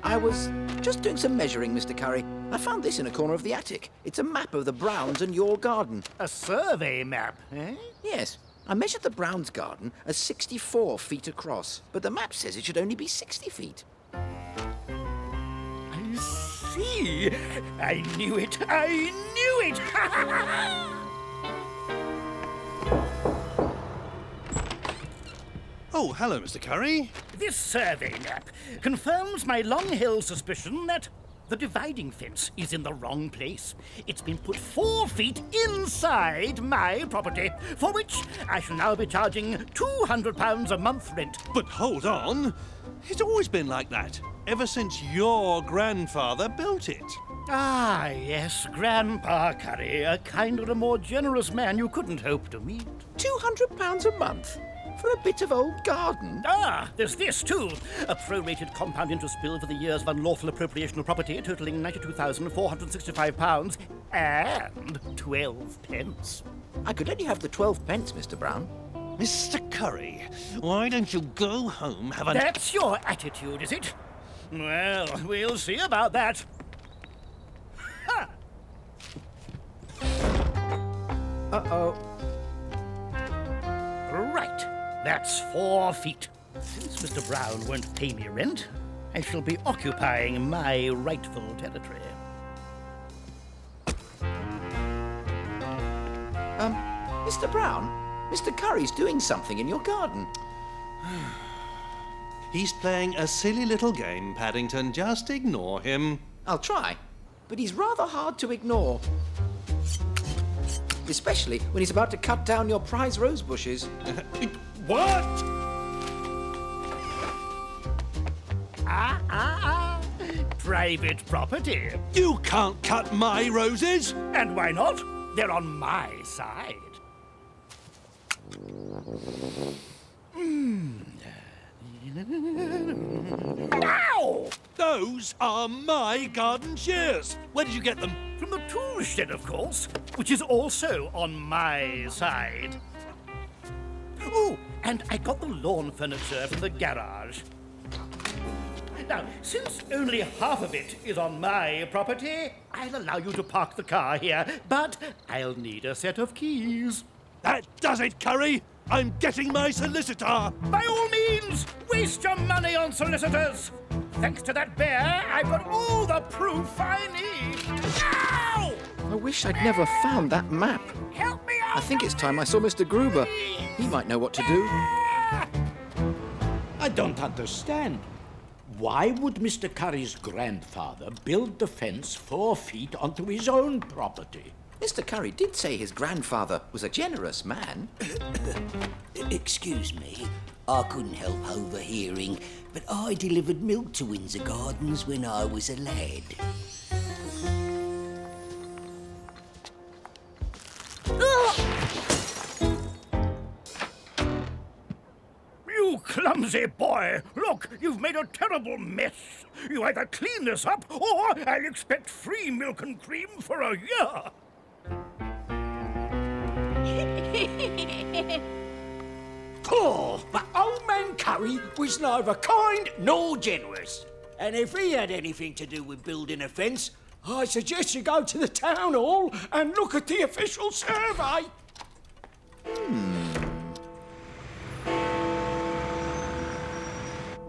I was just doing some measuring, Mr. Curry. I found this in a corner of the attic. It's a map of the Browns and your garden. A survey map, eh? Yes. I measured the Browns' garden as 64 feet across, but the map says it should only be 60 feet. I see. I knew it. I knew it. Oh, hello, Mr. Curry. This survey map confirms my long-held suspicion that the dividing fence is in the wrong place. It's been put 4 feet inside my property, for which I shall now be charging £200 a month rent. But hold on. It's always been like that, ever since your grandfather built it. Ah, yes, Grandpa Curry, a kinder and more generous man you couldn't hope to meet. £200 a month? For a bit of old garden? Ah, there's this, too. A prorated compound interest bill for the years of unlawful appropriation of property totalling £92,465 and 12 pence. I could only have the 12 pence, Mr. Brown. Mr. Curry, why don't you go home, have a... That's your attitude, is it? Well, we'll see about that. Ha! Uh-oh. Right. That's 4 feet. Since Mr. Brown won't pay me rent, I shall be occupying my rightful territory. Mr. Brown, Mr. Curry's doing something in your garden. He's playing a silly little game, Paddington. Just ignore him. I'll try, but he's rather hard to ignore. Especially when he's about to cut down your prize rose bushes. What? Private property. You can't cut my roses. And why not? They're on my side. Ow! Those are my garden shears. Where did you get them? From the tool shed, of course, which is also on my side. Oh, and I got the lawn furniture from the garage. Now, since only half of it is on my property, I'll allow you to park the car here, but I'll need a set of keys. That does it, Curry. I'm getting my solicitor. By all means, waste your money on solicitors. Thanks to that bear, I've got all the proof I need. Ow! I wish I'd never found that map. Help me out! I think it's time I saw Mr. Gruber. He might know what to do. I don't understand. Why would Mr. Curry's grandfather build the fence 4 feet onto his own property? Mr. Curry did say his grandfather was a generous man. Excuse me, I couldn't help overhearing, but I delivered milk to Windsor Gardens when I was a lad. You clumsy boy! Look, you've made a terrible mess. You either clean this up, or I'll expect free milk and cream for a year. Oh, but old man Curry was neither kind nor generous. And if he had anything to do with building a fence, I suggest you go to the town hall and look at the official survey.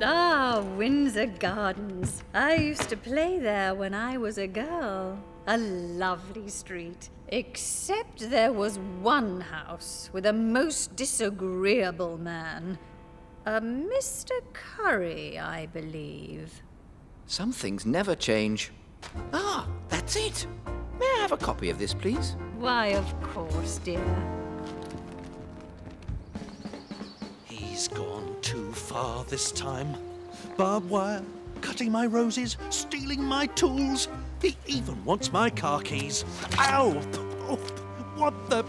Ah, Windsor Gardens. I used to play there when I was a girl. A lovely street. Except there was one house with a most disagreeable man. A Mr. Curry, I believe. Some things never change. Ah, that's it. May I have a copy of this, please? Why, of course, dear. He's gone too far this time. Barbed wire, cutting my roses, stealing my tools. He even wants my car keys. Ow! Oh, what the...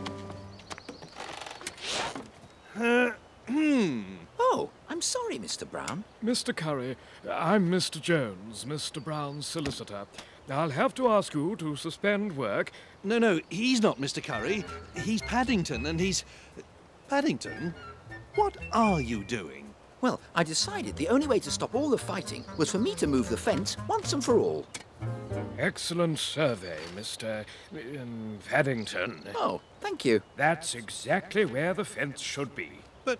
Oh, I'm sorry, Mr. Brown. Mr. Curry, I'm Mr. Jones, Mr. Brown's solicitor. I'll have to ask you to suspend work. No, he's not Mr. Curry. He's Paddington, and he's... Paddington? What are you doing? Well, I decided the only way to stop all the fighting was for me to move the fence once and for all. Excellent survey, Mr. Paddington. Oh, thank you. That's exactly where the fence should be. But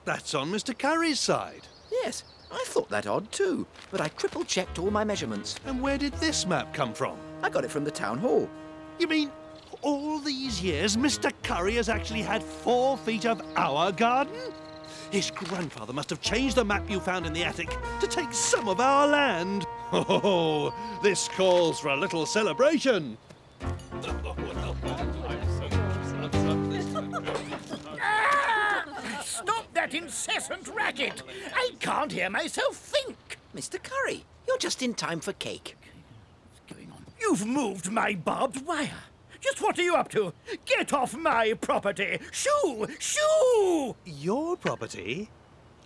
that's on Mr. Curry's side. Yes, I thought that odd too, but I triple-checked all my measurements. And where did this map come from? I got it from the town hall. You mean all these years Mr. Curry has actually had 4 feet of our garden? His grandfather must have changed the map you found in the attic to take some of our land. Oh, this calls for a little celebration. Stop that incessant racket! I can't hear myself think. Mr. Curry, you're just in time for cake. What's going on? You've moved my barbed wire. Just what are you up to? Get off my property! Shoo! Shoo! Your property?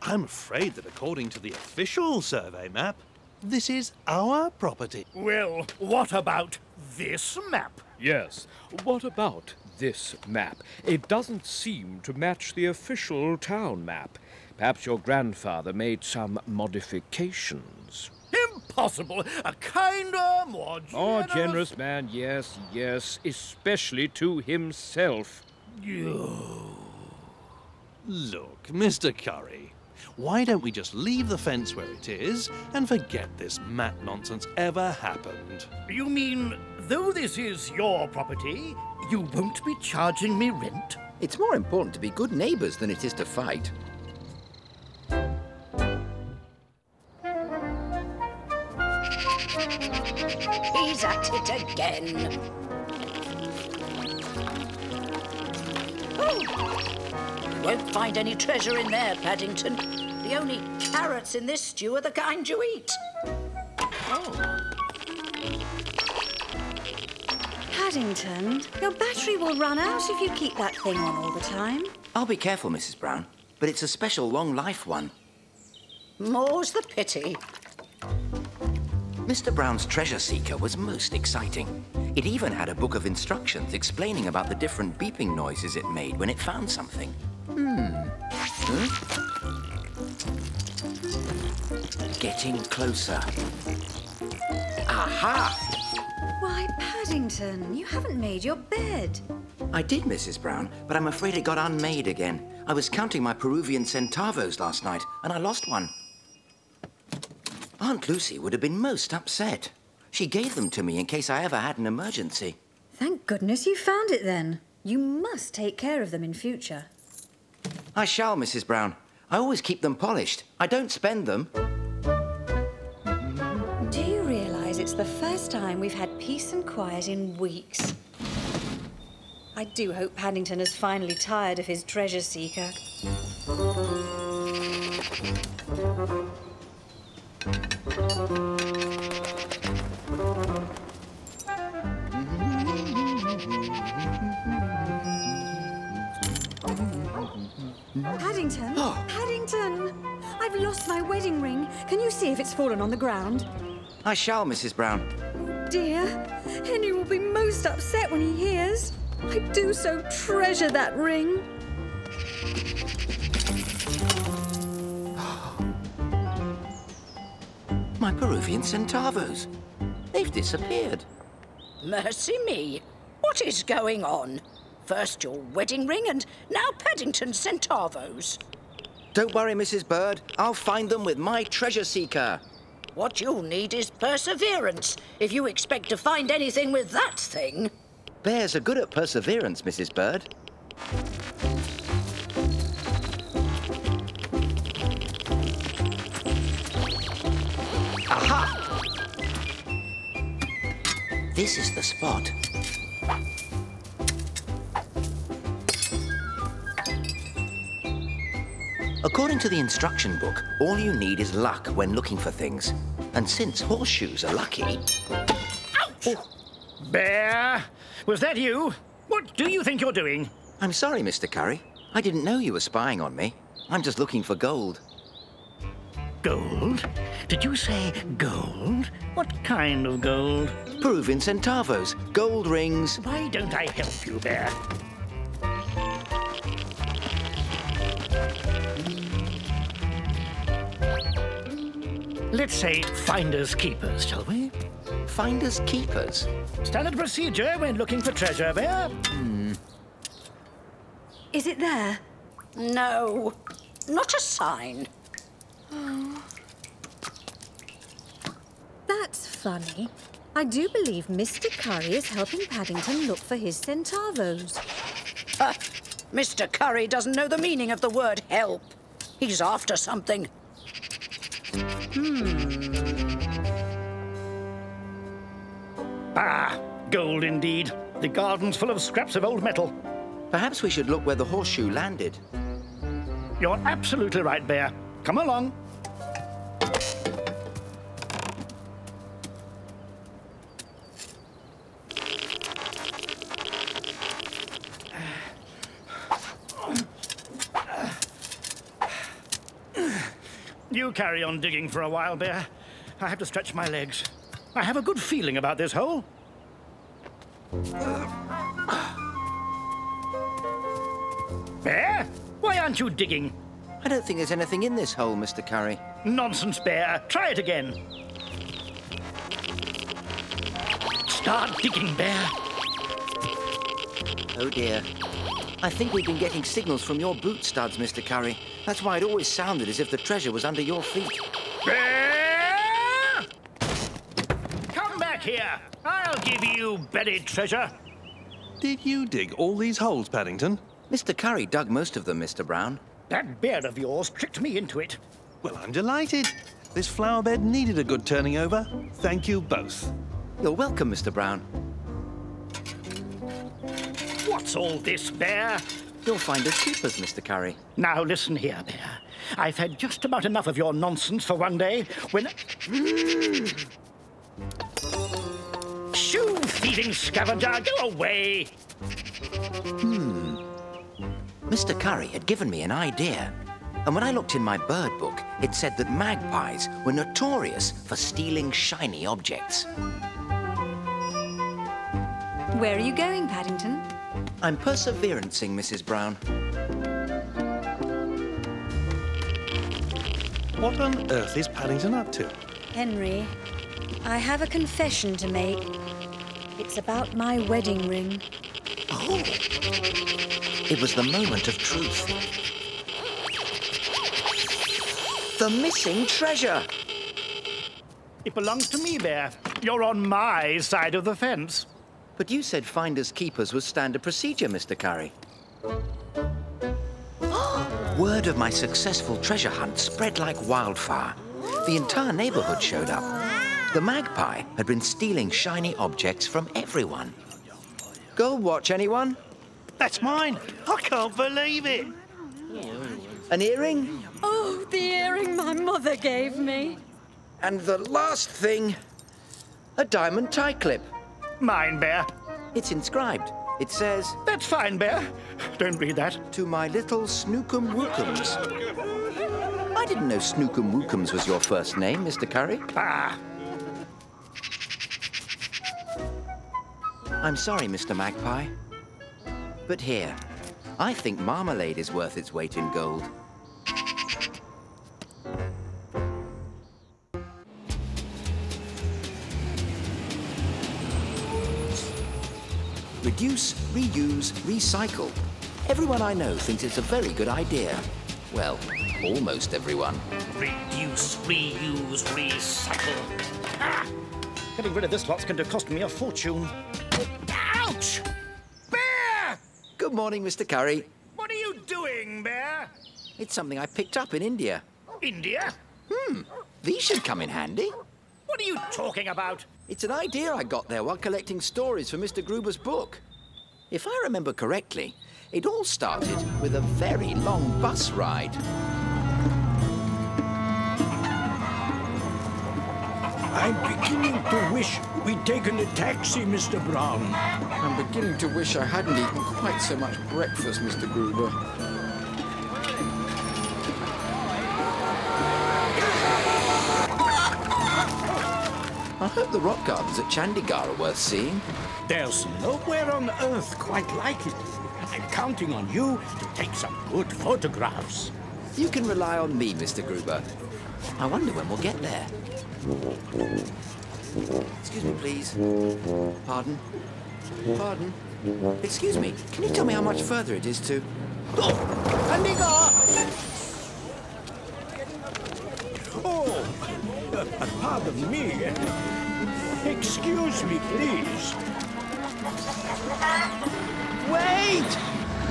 I'm afraid that according to the official survey map, this is our property. Well, what about this map? Yes, what about this map? It doesn't seem to match the official town map. Perhaps your grandfather made some modifications. Impossible! A kinder, more generous... Oh, generous man, yes, especially to himself. Look, Mr. Curry, why don't we just leave the fence where it is and forget this map nonsense ever happened? You mean, though this is your property, you won't be charging me rent? It's more important to be good neighbours than it is to fight. He's at it again. Oh! You won't find any treasure in there, Paddington. The only carrots in this stew are the kind you eat. Oh. Paddington, your battery will run out if you keep that thing on all the time. I'll be careful, Mrs. Brown, but it's a special long-life one. More's the pity. Mr. Brown's treasure seeker was most exciting. It even had a book of instructions explaining about the different beeping noises it made when it found something. Huh? Getting closer. Aha! Why, Paddington, you haven't made your bed. I did, Mrs. Brown, but I'm afraid it got unmade again. I was counting my Peruvian centavos last night, and I lost one. Aunt Lucy would have been most upset. She gave them to me in case I ever had an emergency. Thank goodness you found it then. You must take care of them in future. I shall, Mrs. Brown. I always keep them polished. I don't spend them. Do you realise it's the first time we've had peace and quiet in weeks? I do hope Paddington has finally tired of his treasure seeker. Paddington? Paddington! I've lost my wedding ring. Can you see if it's fallen on the ground? I shall, Mrs. Brown. Dear, Henry will be most upset when he hears. I do so treasure that ring. My Peruvian centavos. They've disappeared. Mercy me. What is going on? First your wedding ring and now Paddington centavos. Don't worry, Mrs. Bird. I'll find them with my treasure seeker. What you'll need is perseverance if you expect to find anything with that thing. Bears are good at perseverance, Mrs. Bird. Aha! This is the spot. According to the instruction book, all you need is luck when looking for things. And since horseshoes are lucky... Ouch! Oh. Bear, was that you? What do you think you're doing? I'm sorry, Mr. Curry. I didn't know you were spying on me. I'm just looking for gold. Gold? Did you say gold? What kind of gold? Peruvian centavos, gold rings. Why don't I help you, Bear? Let's say finders keepers, shall we? Finders keepers? Standard procedure when looking for treasure, Bear. Is it there? No, not a sign. Oh. That's funny. I do believe Mr. Curry is helping Paddington look for his centavos. Mr. Curry doesn't know the meaning of the word help. He's after something. Ah, gold indeed. The garden's full of scraps of old metal. Perhaps we should look where the horseshoe landed. You're absolutely right, Bear. Come along. You carry on digging for a while, Bear. I have to stretch my legs. I have a good feeling about this hole. Bear, why aren't you digging? I don't think there's anything in this hole, Mr. Curry. Nonsense, Bear. Try it again. Start digging, Bear. Oh, dear. I think we've been getting signals from your boot studs, Mr. Curry. That's why it always sounded as if the treasure was under your feet. Bear! Come back here. I'll give you buried treasure. Did you dig all these holes, Paddington? Mr. Curry dug most of them, Mr. Brown. That bear of yours tricked me into it. Well, I'm delighted. This flower bed needed a good turning over. Thank you both. You're welcome, Mr. Brown. What's all this, Bear? You'll find us keepers, Mr. Curry. Now, listen here, Bear. I've had just about enough of your nonsense for one day when... Shoe-thieving scavenger, go away! Mr. Curry had given me an idea. And when I looked in my bird book, it said that magpies were notorious for stealing shiny objects. Where are you going, Paddington? I'm perseverancing, Mrs. Brown. What on earth is Paddington up to? Henry, I have a confession to make. It's about my wedding ring. Oh! It was the moment of truth. The missing treasure! It belongs to me, Bear. You're on my side of the fence. But you said finders keepers was standard procedure, Mr. Curry. Word of my successful treasure hunt spread like wildfire. The entire neighborhood showed up. The magpie had been stealing shiny objects from everyone. Gold watch, anyone? That's mine. I can't believe it. An earring? Oh, the earring my mother gave me. And the last thing, a diamond tie clip. Mine, Bear. It's inscribed. It says... That's fine, Bear. Don't read that. To my little Snookum Wookums. I didn't know Snookum Wookums was your first name, Mr. Curry. Ah. I'm sorry, Mr. Magpie. But here, I think marmalade is worth its weight in gold. Reduce, reuse, recycle. Everyone I know thinks it's a very good idea. Well, almost everyone. Reduce, reuse, recycle. Ah! Getting rid of this lot's going to cost me a fortune. Ouch! Bear! Good morning, Mr. Curry. What are you doing, Bear? It's something I picked up in India. India? These should come in handy. What are you talking about? It's an idea I got there while collecting stories for Mr. Gruber's book. If I remember correctly, it all started with a very long bus ride. I'm beginning to wish we'd taken a taxi, Mr. Brown. I'm beginning to wish I hadn't eaten quite so much breakfast, Mr. Gruber. I hope the rock gardens at Chandigarh are worth seeing. There's nowhere on Earth quite like it. I'm counting on you to take some good photographs. You can rely on me, Mr. Gruber. I wonder when we'll get there. Excuse me, please. Pardon? Pardon? Excuse me, can you tell me how much further it is to... Oh! Chandigarh! Oh, pardon me. Excuse me, please. Wait!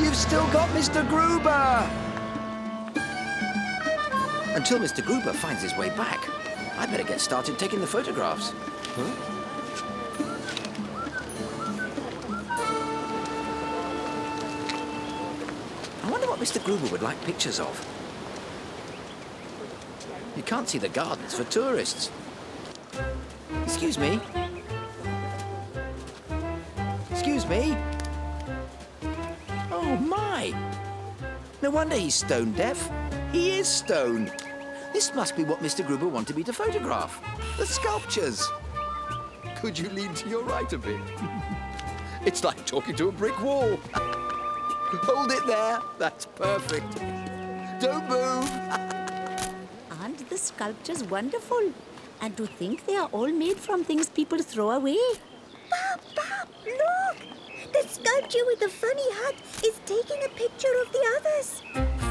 You've still got Mr. Gruber! Until Mr. Gruber finds his way back, I better get started taking the photographs. I wonder what Mr. Gruber would like pictures of. You can't see the gardens for tourists. Excuse me. Excuse me. Oh, my. No wonder he's stone deaf. He is stone. This must be what Mr. Gruber wanted me to photograph. The sculptures. Could you lean to your right a bit? It's like talking to a brick wall. Hold it there. That's perfect. Don't move. Aren't the sculptures wonderful? And to think they are all made from things people throw away. Bob, look! The sculpture with the funny hat is taking a picture of the others.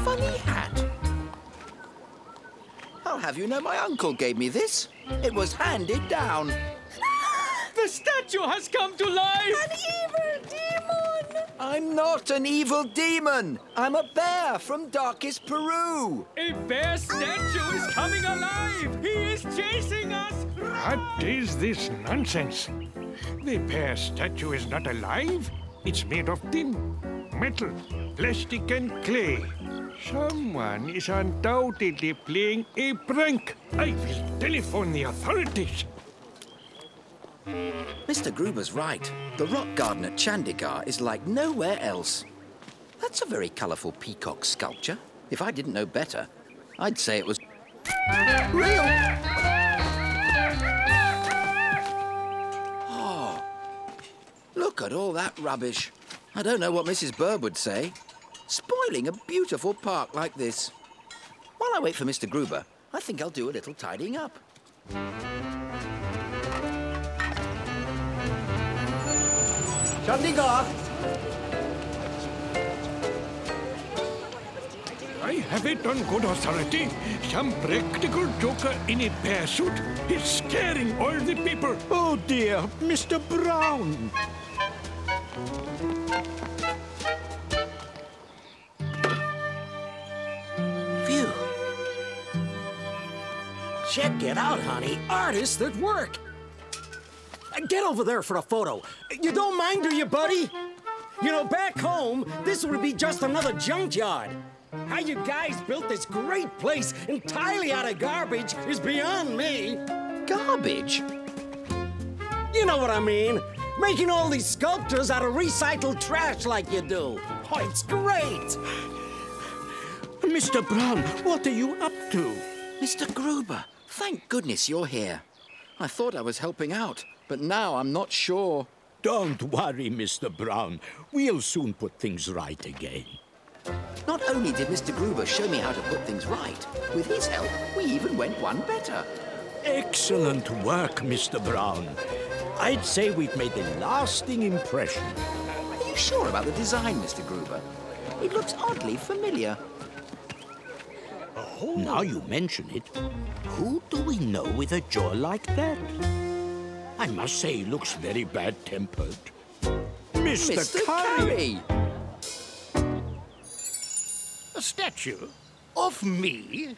Funny hat? I'll have you know my uncle gave me this. It was handed down. The statue has come to life! An evil demon! I'm not an evil demon. I'm a bear from darkest Peru. A bear statue is coming alive! He is chasing us! What is this nonsense? The bear statue is not alive. It's made of tin, metal, plastic and clay. Someone is undoubtedly playing a prank. I will telephone the authorities. Mr. Gruber's right. The rock garden at Chandigarh is like nowhere else. That's a very colourful peacock sculpture. If I didn't know better, I'd say it was real. Oh, look at all that rubbish. I don't know what Mrs. Bird would say. Spoiling a beautiful park like this. While I wait for Mr. Gruber, I think I'll do a little tidying up. Chandigarh! I have it on good authority. Some practical joker in a bear suit is scaring all the people. Oh, dear, Mr. Brown. Phew. Check it out, honey. Artists at work. Get over there for a photo. You don't mind, do you, buddy? You know, back home, this would be just another junkyard. How you guys built this great place entirely out of garbage is beyond me. Garbage? You know what I mean. Making all these sculptures out of recycled trash like you do. Oh, it's great. Mr. Brown, what are you up to? Mr. Gruber, thank goodness you're here. I thought I was helping out, but now I'm not sure. Don't worry, Mr. Brown. We'll soon put things right again. Not only did Mr. Gruber show me how to put things right, with his help, we even went one better. Excellent work, Mr. Brown. I'd say we've made a lasting impression. you sure about the design, Mr. Gruber? It looks oddly familiar. Oh. Now you mention it, who do we know with a jaw like that? I must say he looks very bad-tempered. Mr. Curry! A statue? Of me?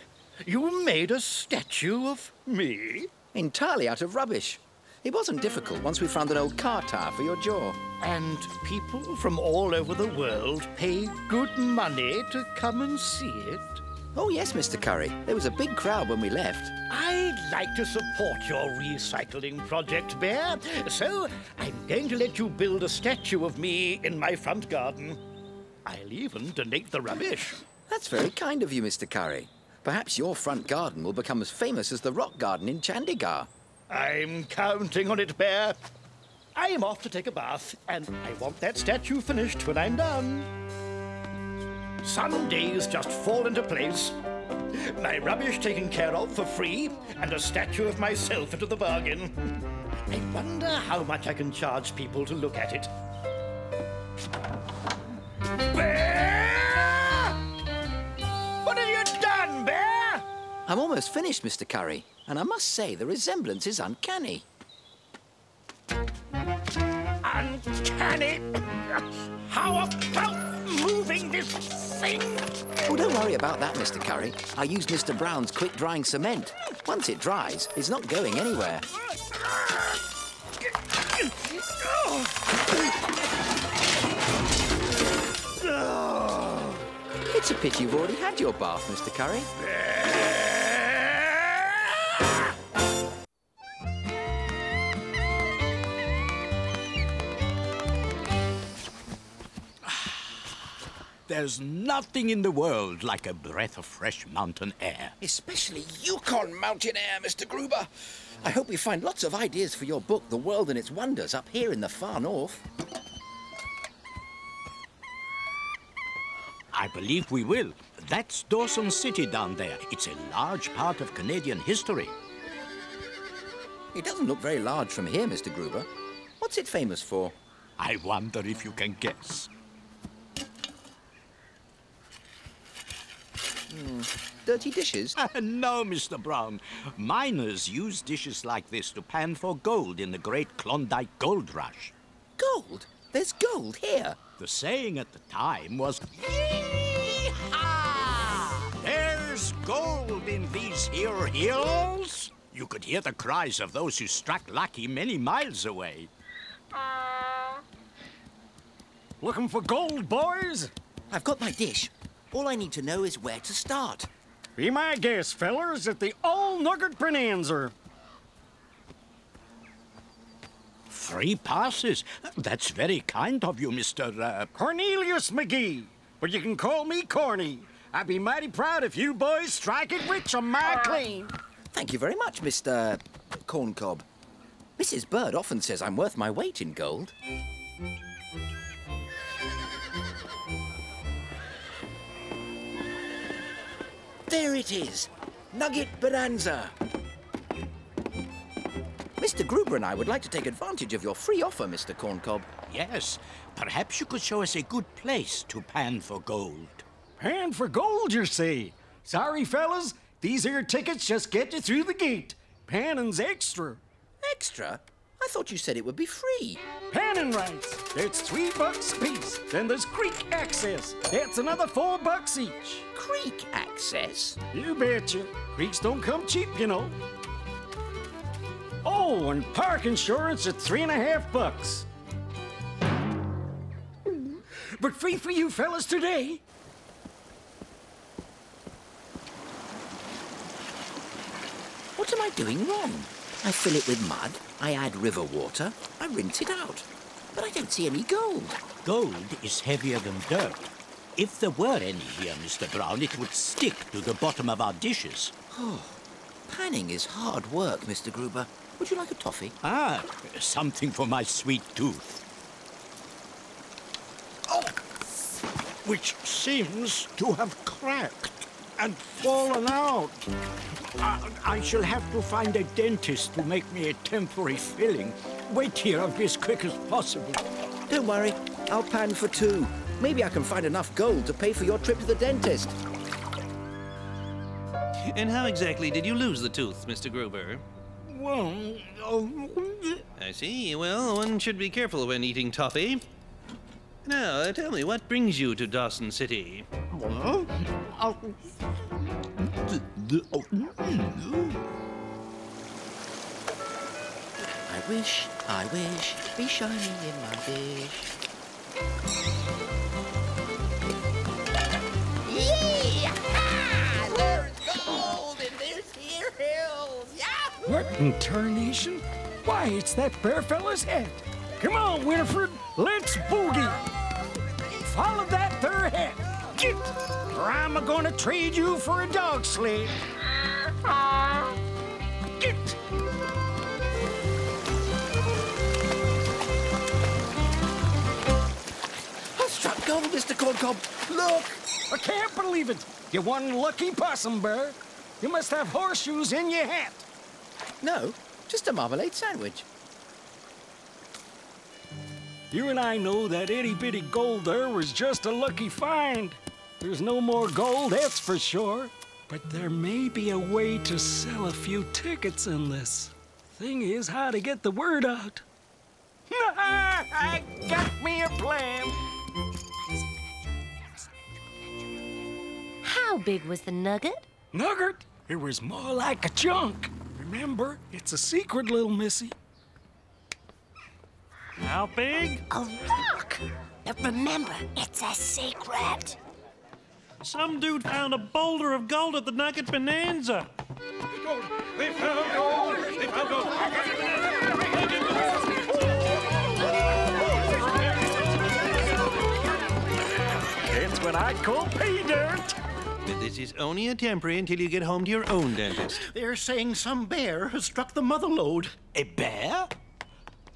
You made a statue of me? Entirely out of rubbish. It wasn't difficult once we found an old car tire for your jaw. And people from all over the world pay good money to come and see it? Oh, yes, Mr. Curry. There was a big crowd when we left. I'd like to support your recycling project, Bear. So I'm going to let you build a statue of me in my front garden. I'll even donate the rubbish. That's very kind of you, Mr. Curry. Perhaps your front garden will become as famous as the rock garden in Chandigarh. I'm counting on it, Bear. I am off to take a bath, and I want that statue finished when I'm done. Some days just fall into place. My rubbish taken care of for free, and a statue of myself into the bargain. I wonder how much I can charge people to look at it. Bear! What have you done, Bear? I'm almost finished, Mr. Curry, and I must say the resemblance is uncanny. Uncanny? How about moving this thing? Oh, don't worry about that, Mr. Curry. I used Mr. Brown's quick-drying cement. Once it dries, it's not going anywhere. It's a pity you've already had your bath, Mr. Curry. There's nothing in the world like a breath of fresh mountain air. Especially Yukon mountain air, Mr. Gruber. I hope we find lots of ideas for your book, The World and Its Wonders, up here in the far north. I believe we will. That's Dawson City down there. It's a large part of Canadian history. It doesn't look very large from here, Mr. Gruber. What's it famous for? I wonder if you can guess. Dirty dishes? No, Mr. Brown. Miners used dishes like this to pan for gold in the great Klondike Gold Rush. Gold? There's gold here. The saying at the time was, "Yee-haw! There's gold in these here hills." You could hear the cries of those who struck lucky many miles away. Looking for gold, boys? I've got my dish. All I need to know is where to start. Be my guest, fellers, at the All Nugget Bonanza. 3 passes? That's very kind of you, Mr. Cornelius McGee. But you can call me Corny. I'd be mighty proud if you boys strike it rich on my claim. Thank you very much, Mr. Corncob. Mrs. Bird often says I'm worth my weight in gold. There it is. Nugget Bonanza. Mr. Gruber and I would like to take advantage of your free offer, Mr. Corncob. Yes. Perhaps you could show us a good place to pan for gold. Pan for gold, you say? Sorry, fellas. These here tickets just get you through the gate. Panning's extra. Extra? I thought you said it would be free. Panning rights. It's $3 a piece. Then there's creek access. That's another $4 each. Creek access? You betcha. Creeks don't come cheap, you know. Oh, and park insurance at $3.50. But free for you fellas today. What am I doing wrong? I fill it with mud, I add river water, I rinse it out. But I don't see any gold. Gold is heavier than dirt. If there were any here, Mr. Brown, it would stick to the bottom of our dishes. Oh, panning is hard work, Mr. Gruber. Would you like a toffee? Ah, something for my sweet tooth. Oh! Which seems to have cracked and fallen out. I shall have to find a dentist to make me a temporary filling. Wait here, I'll be as quick as possible. Don't worry, I'll pan for 2. Maybe I can find enough gold to pay for your trip to the dentist. And how exactly did you lose the tooth, Mr. Gruber? Well, I see. Well, one should be careful when eating toffee. Now, tell me, what brings you to Dawson City? I wish, be shining in my dish. Yeah! There's gold and there's here hills. Yahoo! What in tarnation? Why, it's that bear fella's head. Come on, Winifred, let's boogie. Follow that there head. Get, or I'm gonna trade you for a dog sled. Get. I've struck gold, Mr. Corncob. Look! I can't believe it. You one lucky possum bear. You must have horseshoes in your hat. No, just a marmalade sandwich. You and I know that itty-bitty gold there was just a lucky find. There's no more gold, that's for sure. But there may be a way to sell a few tickets in this. Thing is, how to get the word out. I got me a plan. How big was the nugget? Nugget? It was more like a chunk. Remember, it's a secret, little missy. How big? A rock! But remember, it's a secret. Some dude found a boulder of gold at the Nugget Bonanza. They found gold! They found gold! It's what I call pay dirt. But this is only a temporary until you get home to your own dentist. They're saying some bear has struck the mother lode. A bear?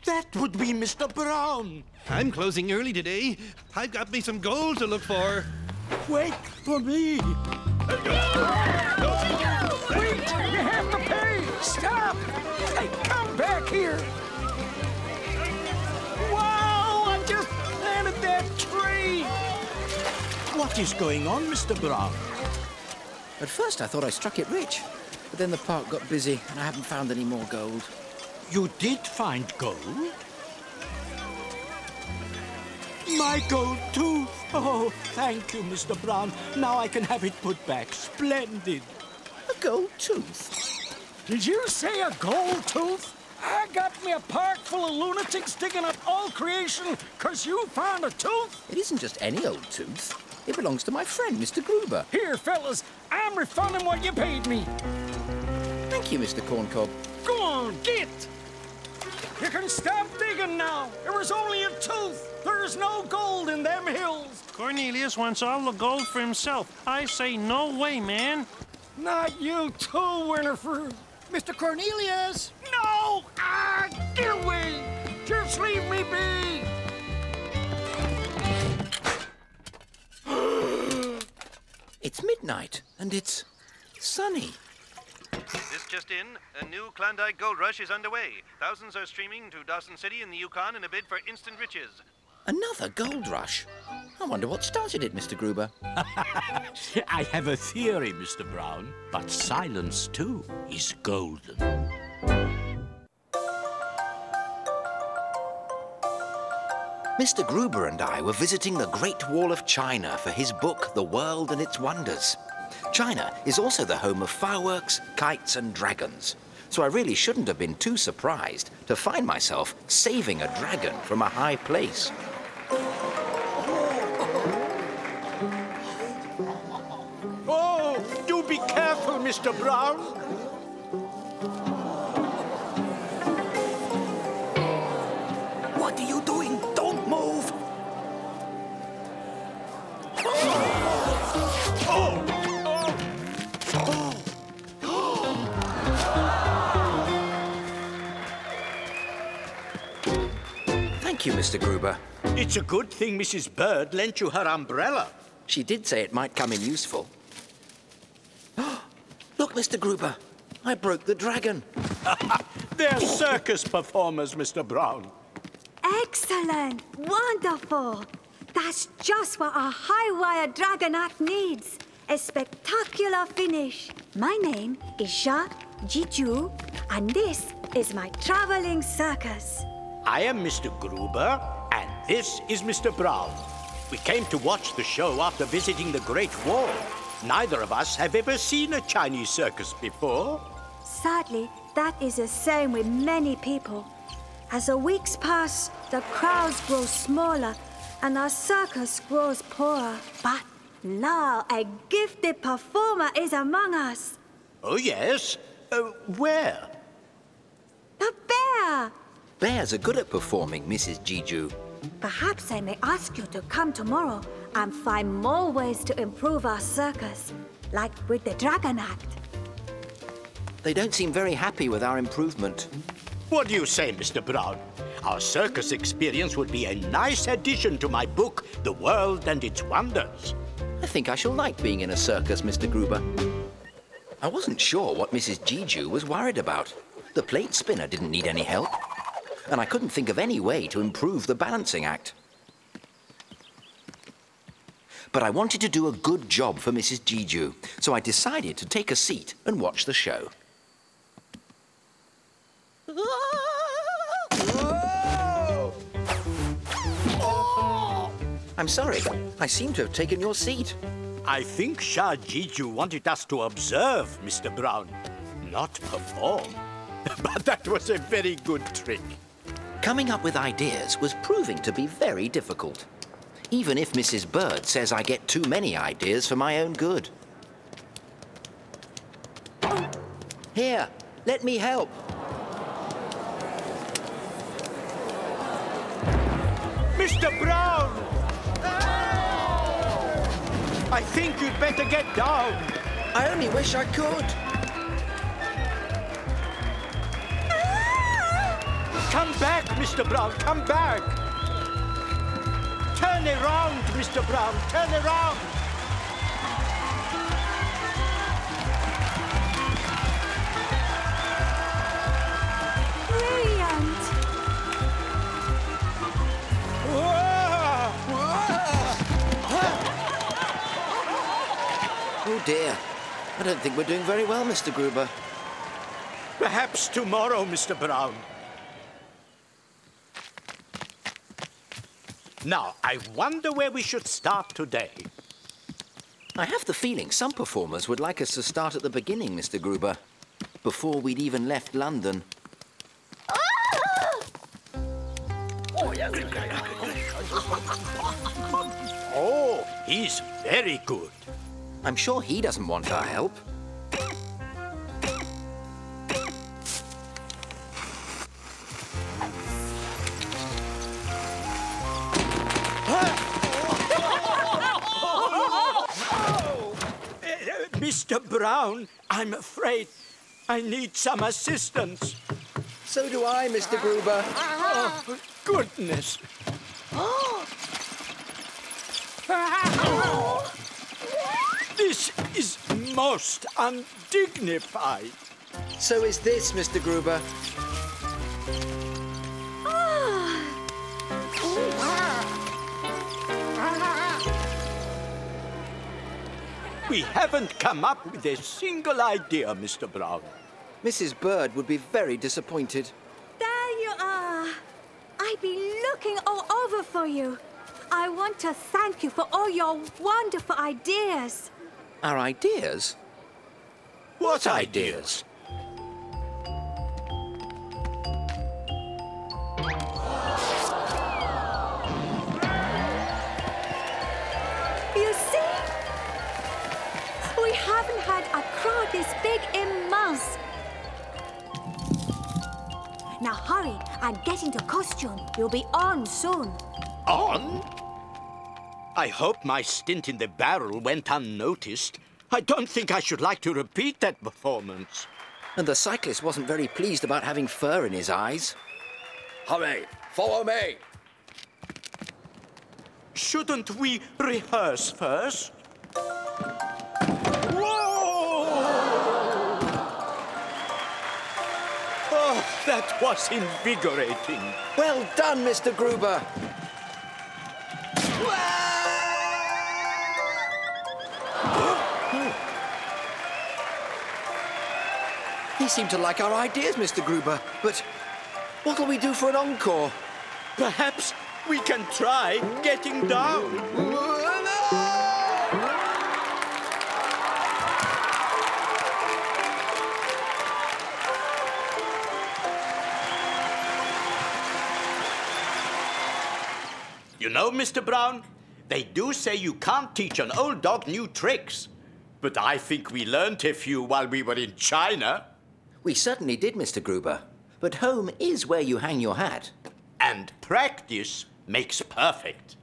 That would be Mr. Brown. I'm closing early today. I've got me some gold to look for. Wait for me. Wait! You have to pay! Stop! Hey, come back here! Wow! I just planted that tree! What is going on, Mr. Brown? At first I thought I struck it rich, but then the park got busy and I haven't found any more gold. You did find gold? My gold tooth! Oh, thank you, Mr. Brown. Now I can have it put back. Splendid. A gold tooth? Did you say a gold tooth? I got me a park full of lunatics digging up all creation 'cause you found a tooth? It isn't just any old tooth. It belongs to my friend, Mr. Gruber. Here, fellas, I'm refunding what you paid me. Thank you, Mr. Corncob. Go on, get! You can stop digging now. It was only a tooth. There's no gold in them hills. Cornelius wants all the gold for himself. I say no way, man. Not you too, Winifred. Mr. Cornelius! No! Get away! Just leave me be! It's midnight, and it's sunny. This just in, a new Klondike gold rush is underway. Thousands are streaming to Dawson City in the Yukon in a bid for instant riches. Another gold rush? I wonder what started it, Mr. Gruber. I have a theory, Mr. Brown. But silence, too, is golden. Mr. Gruber and I were visiting the Great Wall of China for his book, The World and Its Wonders. China is also the home of fireworks, kites and dragons. So I really shouldn't have been too surprised to find myself saving a dragon from a high place. Oh, do be careful, Mr. Brown. What are you doing? Don't move! Thank you, Mr. Gruber. It's a good thing Mrs. Bird lent you her umbrella. She did say it might come in useful. Look, Mr. Gruber, I broke the dragon. They're circus performers, Mr. Brown. Excellent! Wonderful! That's just what our high-wire dragon act needs. A spectacular finish. My name is Sha Jiju, and this is my traveling circus. I am Mr. Gruber, and this is Mr. Brown. We came to watch the show after visiting the Great Wall. Neither of us have ever seen a Chinese circus before. Sadly, that is the same with many people. As the weeks pass, the crowds grow smaller and our circus grows poorer. But now a gifted performer is among us. Oh, yes? Where? The bear! Bears are good at performing, Mrs. Jiju. Perhaps I may ask you to come tomorrow and find more ways to improve our circus, like with the Dragon Act. They don't seem very happy with our improvement. What do you say, Mr. Brown? Our circus experience would be a nice addition to my book, The World and Its Wonders. I think I shall like being in a circus, Mr. Gruber. I wasn't sure what Mrs. Jiju was worried about. The plate spinner didn't need any help, and I couldn't think of any way to improve the balancing act. But I wanted to do a good job for Mrs. Jiju, so I decided to take a seat and watch the show. I'm sorry. I seem to have taken your seat. I think Sha Jiju wanted us to observe, Mr. Brown, not perform. But that was a very good trick. Coming up with ideas was proving to be very difficult. Even if Mrs. Bird says I get too many ideas for my own good. Here, let me help. Mr. Brown! I think you'd better get down. I only wish I could. Come back, Mr. Brown, come back. Turn around, Mr. Brown, turn around. Brilliant! Oh dear. I don't think we're doing very well, Mr. Gruber. Perhaps tomorrow, Mr. Brown. Now, I wonder where we should start today. I have the feeling some performers would like us to start at the beginning, Mr. Gruber, before we'd even left London. Oh, he's very good. I'm sure he doesn't want our help. Mr. Brown, I'm afraid I need some assistance. So do I, Mr. Gruber. Oh, goodness. This is most undignified. So is this, Mr. Gruber. We haven't come up with a single idea, Mr. Brown. Mrs. Bird would be very disappointed. There you are. I've been looking all over for you. I want to thank you for all your wonderful ideas. Our ideas? What ideas? You see? We haven't had a crowd this big in months. Now hurry and get into costume. You'll be on soon. On? I hope my stint in the barrel went unnoticed. I don't think I should like to repeat that performance. And the cyclist wasn't very pleased about having fur in his eyes. Hurry, follow me. Shouldn't we rehearse first? Whoa! Oh, That was invigorating. Well done, Mr. Gruber. He seemed to like our ideas, Mr. Gruber, but what'll we do for an encore? Perhaps we can try getting down. You know, Mr. Brown, they do say you can't teach an old dog new tricks. But I think we learned a few while we were in China. We certainly did, Mr. Gruber. But home is where you hang your hat. And practice makes perfect.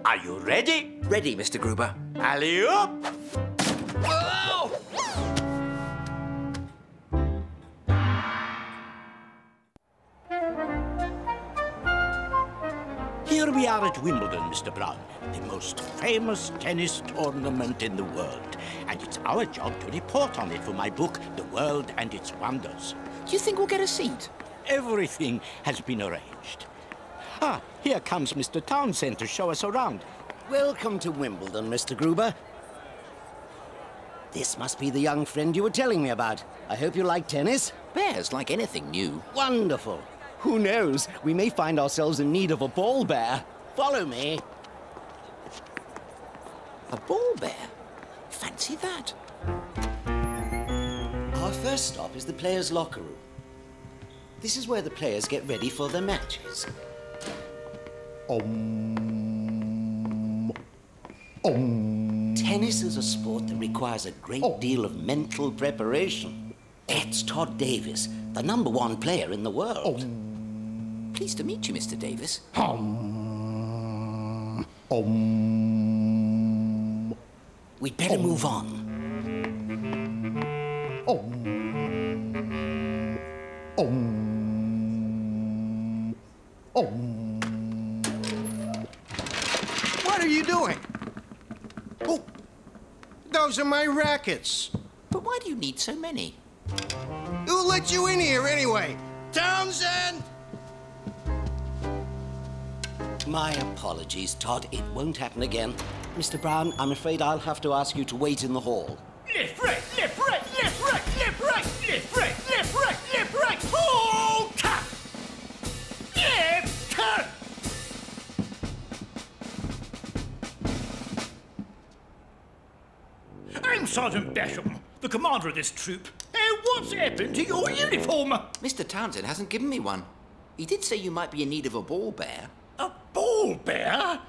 Are you ready? Ready, Mr. Gruber. Alley-oop! Oh! Here we are at Wimbledon, Mr. Brown, the most famous tennis tournament in the world. And it's our job to report on it for my book, The World and Its Wonders. Do you think we'll get a seat? Everything has been arranged. Ah, here comes Mr. Townsend to show us around. Welcome to Wimbledon, Mr. Gruber. This must be the young friend you were telling me about. I hope you like tennis. Bears like anything new. Wonderful. Who knows? We may find ourselves in need of a ball bear. Follow me. A ball bear? Fancy that. Our first stop is the players' locker room. This is where the players get ready for their matches. Tennis is a sport that requires a great deal of mental preparation. That's Todd Davis, the #1 player in the world. Pleased to meet you, Mr. Davis. We'd better move on. What are you doing? Oh, those are my rackets. But why do you need so many? Who let you in here anyway? Townsend! My apologies, Todd. It won't happen again. Mr. Brown, I'm afraid I'll have to ask you to wait in the hall. Left, right, left, right, left, right, left, right, left, right, left, right, left, right. Oh, cut! Left, cut! I'm Sergeant Basham, the commander of this troop. What's happened to your uniform? Mr. Townsend hasn't given me one. He did say you might be in need of a ball bear. A ball bear?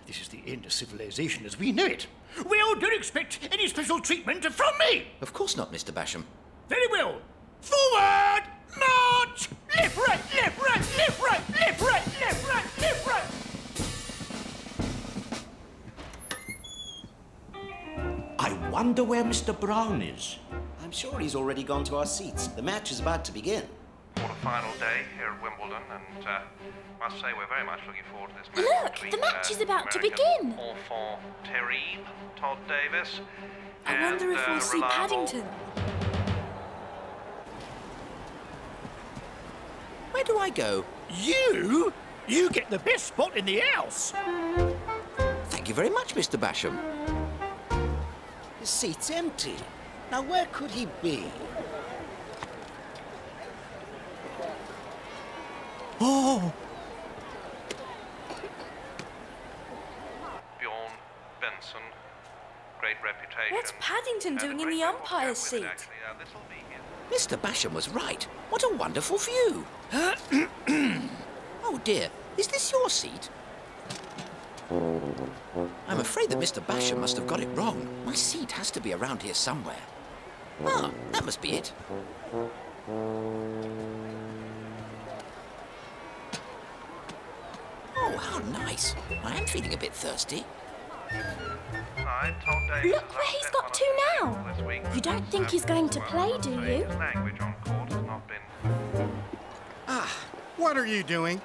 This is the end of civilization as we know it. Well, don't expect any special treatment from me. Of course not, Mr. Basham. Very well. Forward! March! Left, right, left, right, left, right, left, right, left, right, left, right. I wonder where Mr. Brown is. I'm sure he's already gone to our seats. The match is about to begin. Quarter-final day here at Wimbledon, and must say we're very much looking forward to this match. Look, the match is about to begin. All for Terebe, Todd Davis. I wonder if we'll see Paddington. Where do I go? You? You get the best spot in the house. Thank you very much, Mr. Basham. His seat's empty. Now, where could he be? Oh! Bjorn Benson, great reputation. What's Paddington doing in the umpire's seat? Mr. Basham was right. What a wonderful view. Oh, dear. Is this your seat? I'm afraid that Mr. Basham must have got it wrong. My seat has to be around here somewhere. Ah, that must be it. Oh, how nice. I am feeling a bit thirsty. Look where he's got to now. You don't think he's going to play, do you? Ah, what are you doing?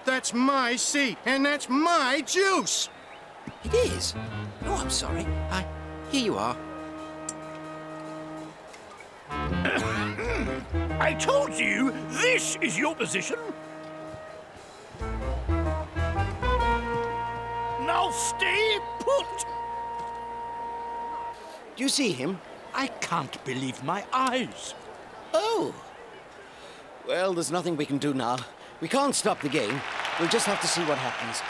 That's my seat, and that's my juice! It is? Oh, I'm sorry. Here you are. I I told you, this is your position. Now stay put. Do you see him? I can't believe my eyes. Oh. Well, there's nothing we can do now. We can't stop the game. We'll just have to see what happens.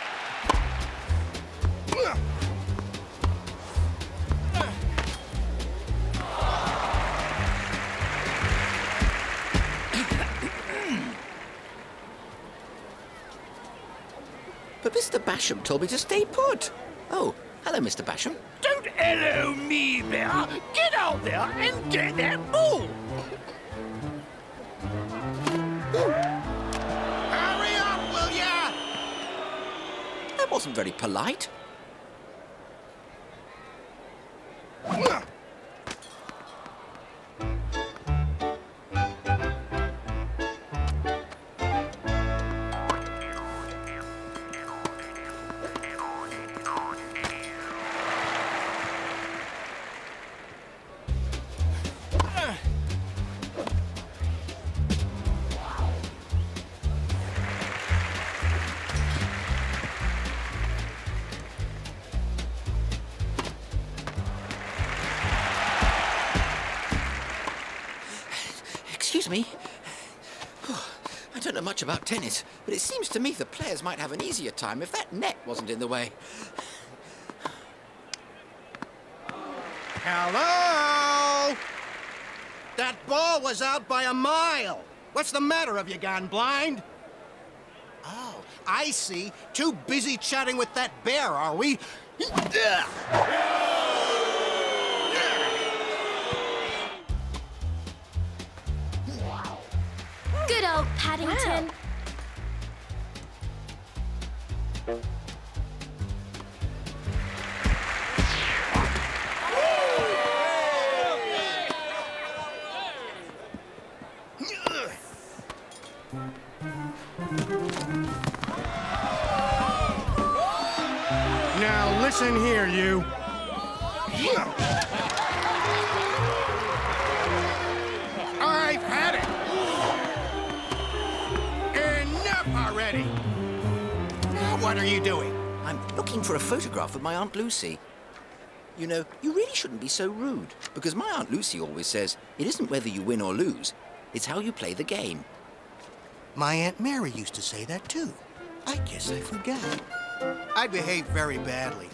But Mr. Basham told me to stay put. Oh, hello, Mr. Basham. Don't hello me, Bear. Get out there and get that ball. Hurry up, will ya? That wasn't very polite. Excuse me. I don't know much about tennis, but it seems to me the players might have an easier time if that net wasn't in the way. Hello? That ball was out by a mile. What's the matter? Have you gone blind? Oh, I see. Too busy chatting with that bear, are we? Good old Paddington. Wow. Now listen here, you. I've had it. Enough already. Now what are you doing? I'm looking for a photograph of my Aunt Lucy. You know, you really shouldn't be so rude, because my Aunt Lucy always says, it isn't whether you win or lose, it's how you play the game. My Aunt Mary used to say that, too. I guess I forgot. I behaved very badly.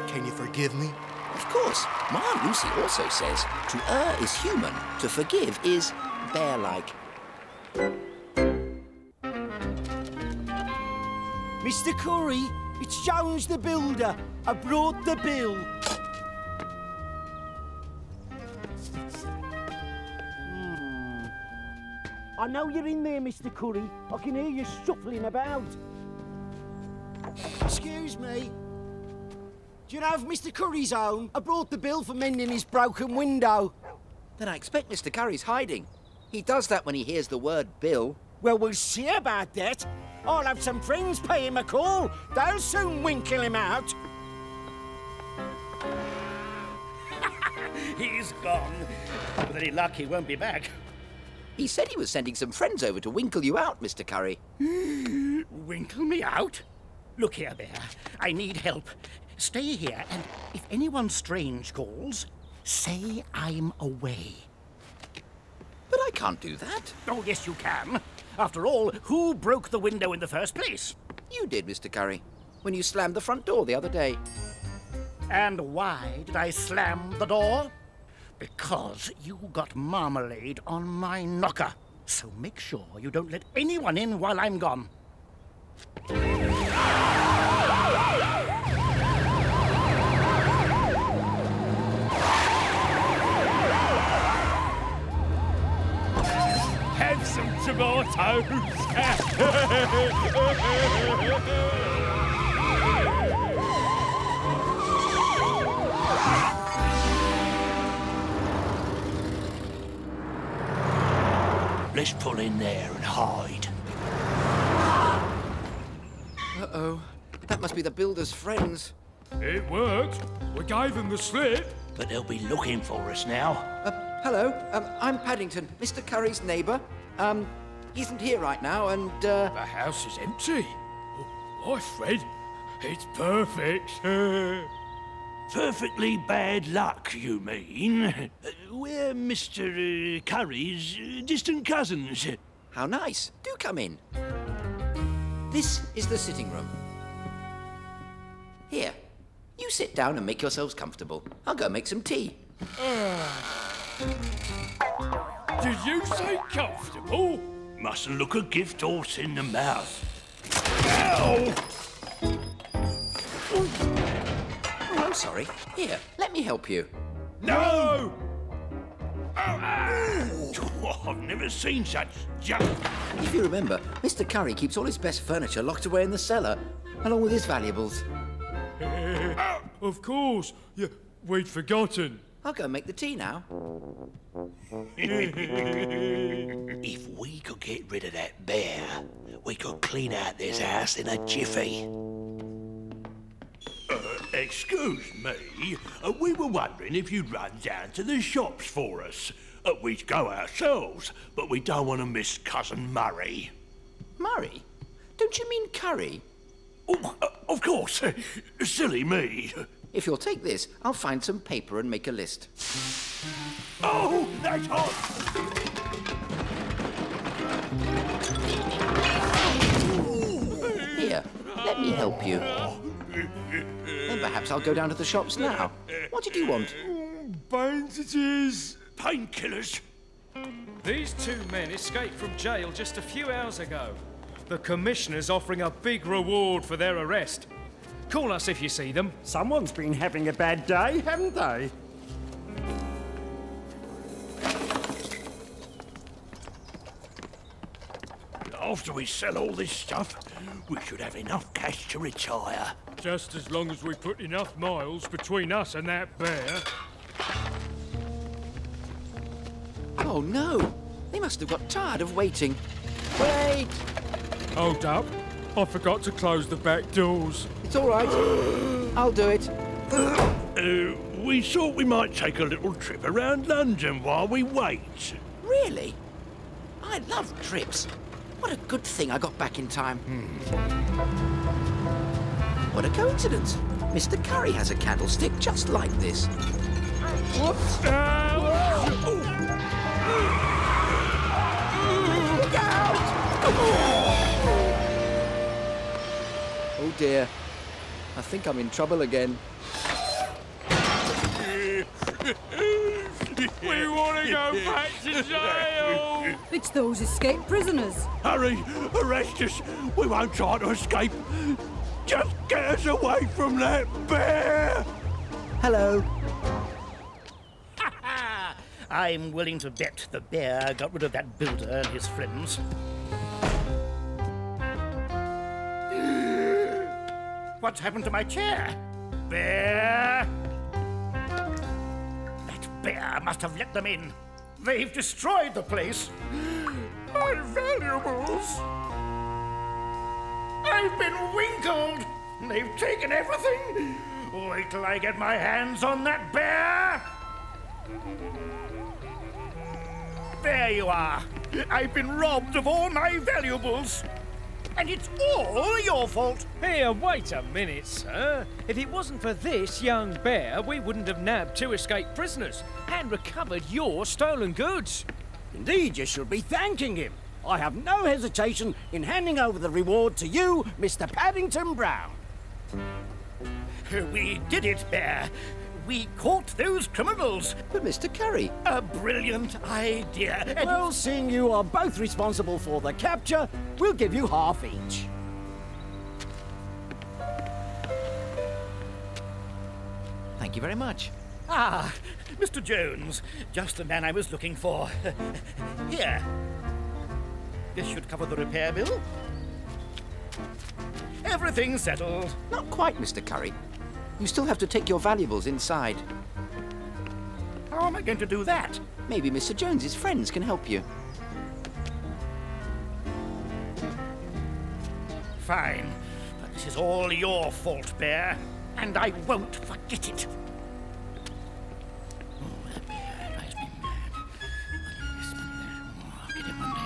Can you forgive me? Of course. My Aunt Lucy also says, to err is human, to forgive is bear-like. Mr. Curry, it's Jones the Builder. I brought the bill. I know you're in there, Mr. Curry. I can hear you shuffling about. Excuse me. Do you know if Mr. Curry's home? I brought the bill for mending his broken window. Then I expect Mr. Curry's hiding. He does that when he hears the word bill. Well, we'll see about that. I'll have some friends pay him a call. They'll soon winkle him out. He's gone. With any luck, he won't be back. He said he was sending some friends over to winkle you out, Mr. Curry. Winkle me out? Look here, Bear. I need help. Stay here, and if anyone strange calls, say I'm away. But I can't do that. Oh, yes, you can. After all, who broke the window in the first place? You did, Mr. Curry, when you slammed the front door the other day. And why did I slam the door? Because you got marmalade on my knocker. So make sure you don't let anyone in while I'm gone. Have some tomatoes. Let's pull in there and hide. Uh-oh. That must be the builder's friends. It worked. We gave them the slip. But they'll be looking for us now. Hello. I'm Paddington, Mr. Curry's neighbour. isn't here right now, and, The house is empty. Why, Fred? It's perfect. Perfectly bad luck, you mean? We're Mr. Curry's distant cousins. How nice. Do come in. This is the sitting room. Here, you sit down and make yourselves comfortable. I'll go make some tea. Did you say comfortable? Mustn't look a gift horse in the mouth. Ow! Oh, I'm sorry. Here, let me help you. No! Oh, I've never seen such junk. If you remember, Mr. Curry keeps all his best furniture locked away in the cellar, along with his valuables. Of course. Yeah, we'd forgotten. I'll go make the tea now. If we could get rid of that bear, we could clean out this house in a jiffy. Excuse me, we were wondering if you'd run down to the shops for us. We'd go ourselves, but we don't want to miss Cousin Murray. Murray? Don't you mean Curry? Oh, of course. Silly me. If you'll take this, I'll find some paper and make a list. Oh, that's hot! Here, let me help you. Then perhaps I'll go down to the shops now. What did you want? Bandages. Painkillers. These two men escaped from jail just a few hours ago. The Commissioner's offering a big reward for their arrest. Call us if you see them. Someone's been having a bad day, haven't they? After we sell all this stuff, we should have enough cash to retire. Just as long as we put enough miles between us and that bear. Oh, no. They must have got tired of waiting. Wait! Hold up. I forgot to close the back doors. It's all right. I'll do it. We thought we might take a little trip around London while we wait. Really? I love trips. What a good thing I got back in time. What a coincidence. Mr. Curry has a candlestick just like this. Whoops! Look out! Oh dear. I think I'm in trouble again. We want to go back to jail! It's those escaped prisoners. Hurry! Arrest us! We won't try to escape. Just get us away from that bear! Hello. I'm willing to bet the bear got rid of that builder and his friends. What's happened to my chair? Bear! That bear must have let them in. They've destroyed the place. My valuables! I've been winkled! They've taken everything! Wait till I get my hands on that bear! There you are. I've been robbed of all my valuables. And it's all your fault. Here, wait a minute, sir. If it wasn't for this young bear, we wouldn't have nabbed two escaped prisoners and recovered your stolen goods. Indeed, you should be thanking him. I have no hesitation in handing over the reward to you, Mr. Paddington Brown. We did it, Bear. We caught those criminals. But Mr. Curry... A brilliant idea. And well, seeing you are both responsible for the capture, we'll give you half each. Thank you very much. Ah, Mr. Jones, just the man I was looking for. Here. This should cover the repair bill. Everything's settled. Not quite, Mr. Curry. You still have to take your valuables inside. How am I going to do that? Maybe Mr. Jones's friends can help you. Fine. But this is all your fault, Bear. And I won't forget it. Oh, that bear drives me mad. This money there. Oh, I'll get him one day.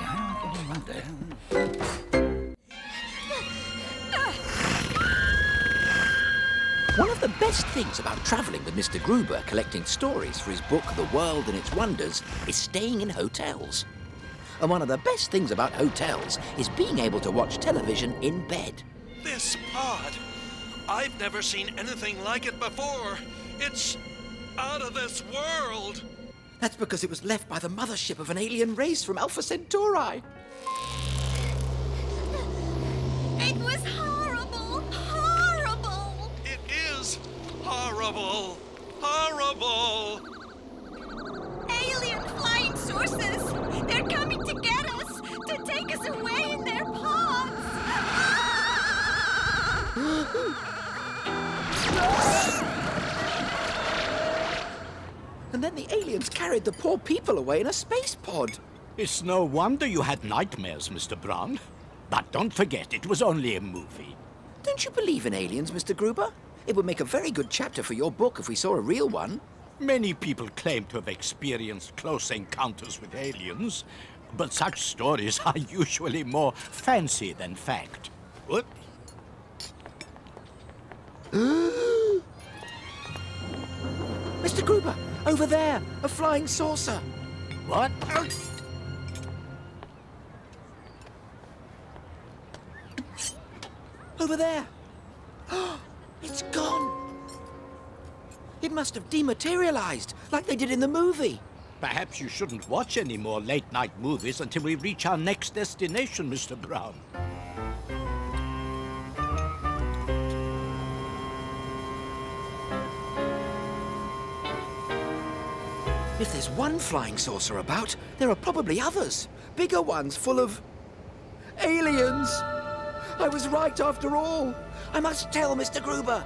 best things about travelling with Mr. Gruber collecting stories for his book The World and Its Wonders is staying in hotels. And one of the best things about hotels is being able to watch television in bed. This pod, I've never seen anything like it before. It's out of this world. That's because it was left by the mothership of an alien race from Alpha Centauri. It was horrible! Horrible! It is horrible! Horrible! Alien flying saucers! They're coming to get us! To take us away in their pods! And then the aliens carried the poor people away in a space pod. It's no wonder you had nightmares, Mr. Brown. But don't forget, it was only a movie. Don't you believe in aliens, Mr. Gruber? It would make a very good chapter for your book if we saw a real one. Many people claim to have experienced close encounters with aliens, but such stories are usually more fancy than fact. What? Mr. Gruber, over there, a flying saucer. What? Over there. It's gone. It must have dematerialized, like they did in the movie. Perhaps you shouldn't watch any more late-night movies until we reach our next destination, Mr. Brown. If there's one flying saucer about, there are probably others. Bigger ones full of... aliens! I was right after all. I must tell Mr. Gruber.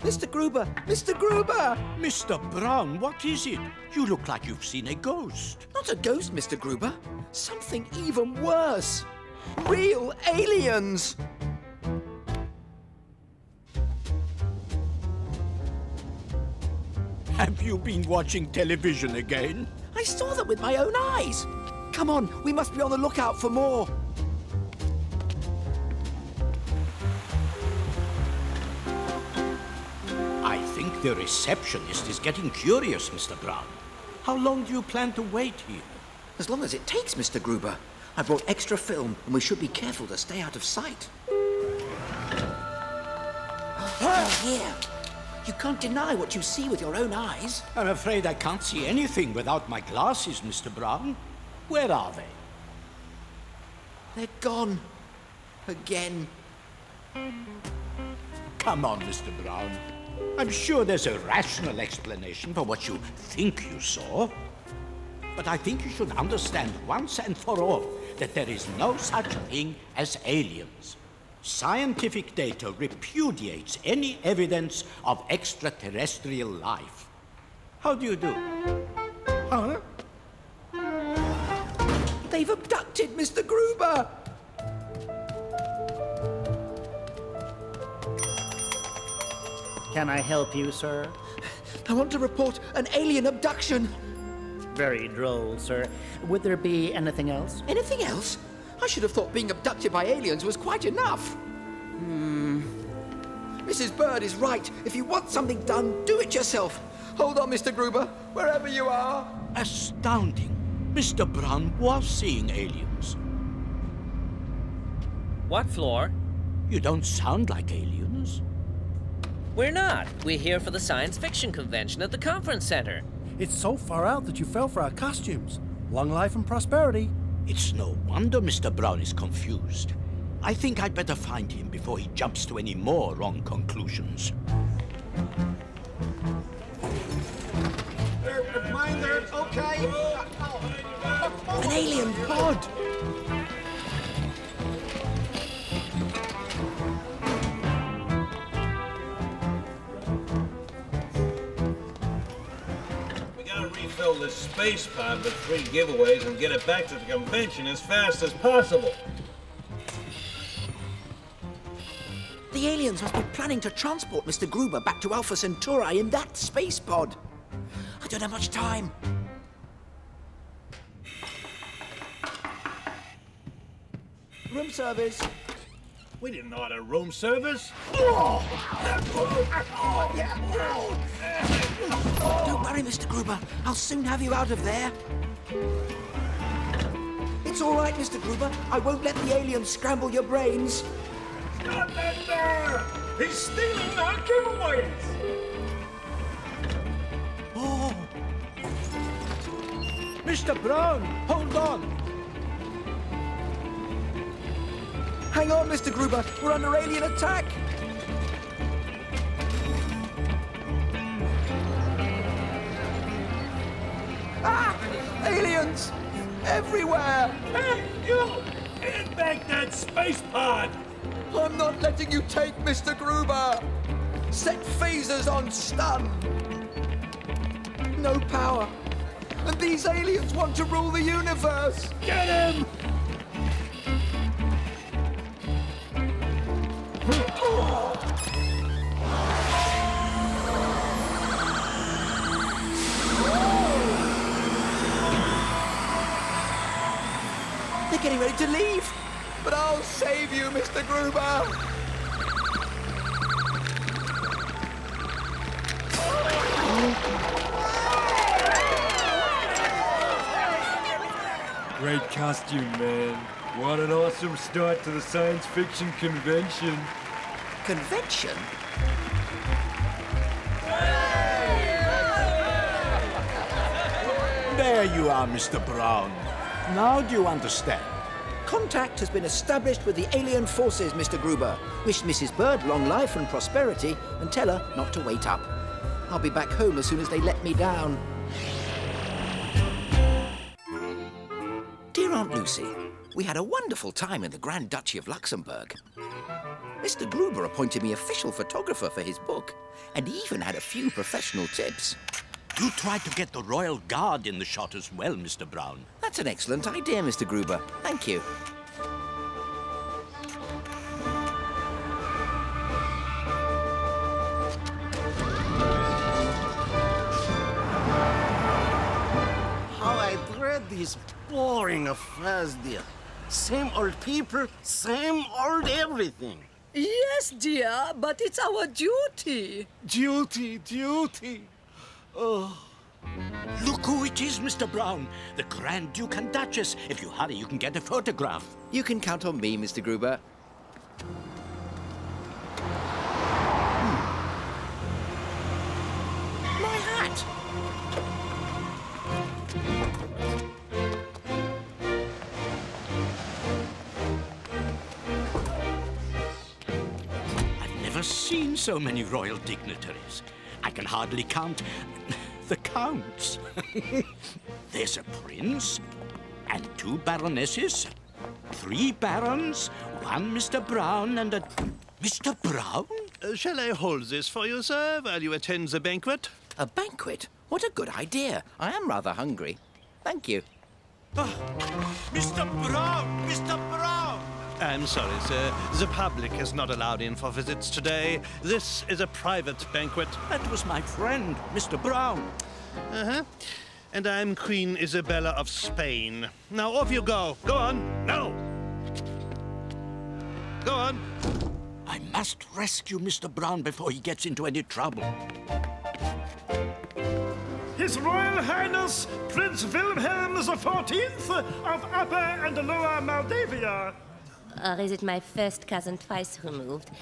Mr. Gruber! Mr. Gruber! Mr. Brown, what is it? You look like you've seen a ghost. Not a ghost, Mr. Gruber. Something even worse. Real aliens! Have you been watching television again? I saw them with my own eyes. Come on, we must be on the lookout for more. I think the receptionist is getting curious, Mr. Brown. How long do you plan to wait here? As long as it takes, Mr. Gruber. I brought extra film, and we should be careful to stay out of sight. Oh, here! You can't deny what you see with your own eyes. I'm afraid I can't see anything without my glasses, Mr. Brown. Where are they? They're gone. Again. Come on, Mr. Brown. I'm sure there's a rational explanation for what you think you saw. But I think you should understand once and for all that there is no such thing as aliens. Scientific data repudiates any evidence of extraterrestrial life. How do you do? Huh? They've abducted Mr. Gruber! Can I help you, sir? I want to report an alien abduction. Very droll, sir. Would there be anything else? Anything else? I should have thought being abducted by aliens was quite enough. Mrs. Bird is right. If you want something done, do it yourself. Hold on, Mr. Gruber, wherever you are. Astounding. Mr. Brown was seeing aliens. What floor? You don't sound like aliens. We're not. We're here for the science fiction convention at the conference center. It's so far out that you fell for our costumes. Long life and prosperity. It's no wonder Mr. Brown is confused. I think I'd better find him before he jumps to any more wrong conclusions. Mind there, okay? An alien pod! We gotta refill this space pod with 3 giveaways and get it back to the convention as fast as possible. The aliens must be planning to transport Mr. Gruber back to Alpha Centauri in that space pod. I don't have much time. Room service. We didn't order room service. Don't worry, Mr. Gruber. I'll soon have you out of there. It's all right, Mr. Gruber. I won't let the aliens scramble your brains. Stop that door! He's stealing our giveaways! Oh. Mr. Brown, hold on. Hang on, Mr. Gruber. We're under alien attack. Ah! Aliens! Everywhere! Hey, you! Get back that space pod! I'm not letting you take Mr. Gruber! Set phasers on stun! No power! And these aliens want to rule the universe! Get him! They're getting ready to leave! But I'll save you, Mr. Gruber! Great costume, man. What an awesome start to the science fiction convention. Convention? There you are, Mr. Brown. Now do you understand? Contact has been established with the alien forces, Mr. Gruber. Wish Mrs. Bird long life and prosperity and tell her not to wait up. I'll be back home as soon as they let me down. Dear Aunt Lucy, we had a wonderful time in the Grand Duchy of Luxembourg. Mr. Gruber appointed me official photographer for his book, and he even had a few professional tips. You tried to get the Royal Guard in the shot as well, Mr. Brown. That's an excellent idea, Mr. Gruber. Thank you. How I dread these boring affairs, dear. Same old people, same old everything. Yes, dear, but it's our duty. Duty. Oh. Look who it is, Mr. Brown. The Grand Duke and Duchess. If you hurry, you can get a photograph. You can count on me, Mr. Gruber. My hat! I've never seen so many royal dignitaries. I can hardly count the counts. There's a prince, and 2 baronesses, 3 barons, 1 Mr. Brown, and a... Mr. Brown? Shall I hold this for you, sir, while you attend the banquet? A banquet? What a good idea. I am rather hungry. Thank you. Mr. Brown! Mr. Brown! I'm sorry, sir. The public is not allowed in for visits today. This is a private banquet. That was my friend, Mr. Brown. Uh-huh. And I'm Queen Isabella of Spain. Now, off you go. Go on. No! Go on. I must rescue Mr. Brown before he gets into any trouble. His Royal Highness, Prince Wilhelm XIV of Upper and Lower Moldavia. Or is it my first cousin twice removed?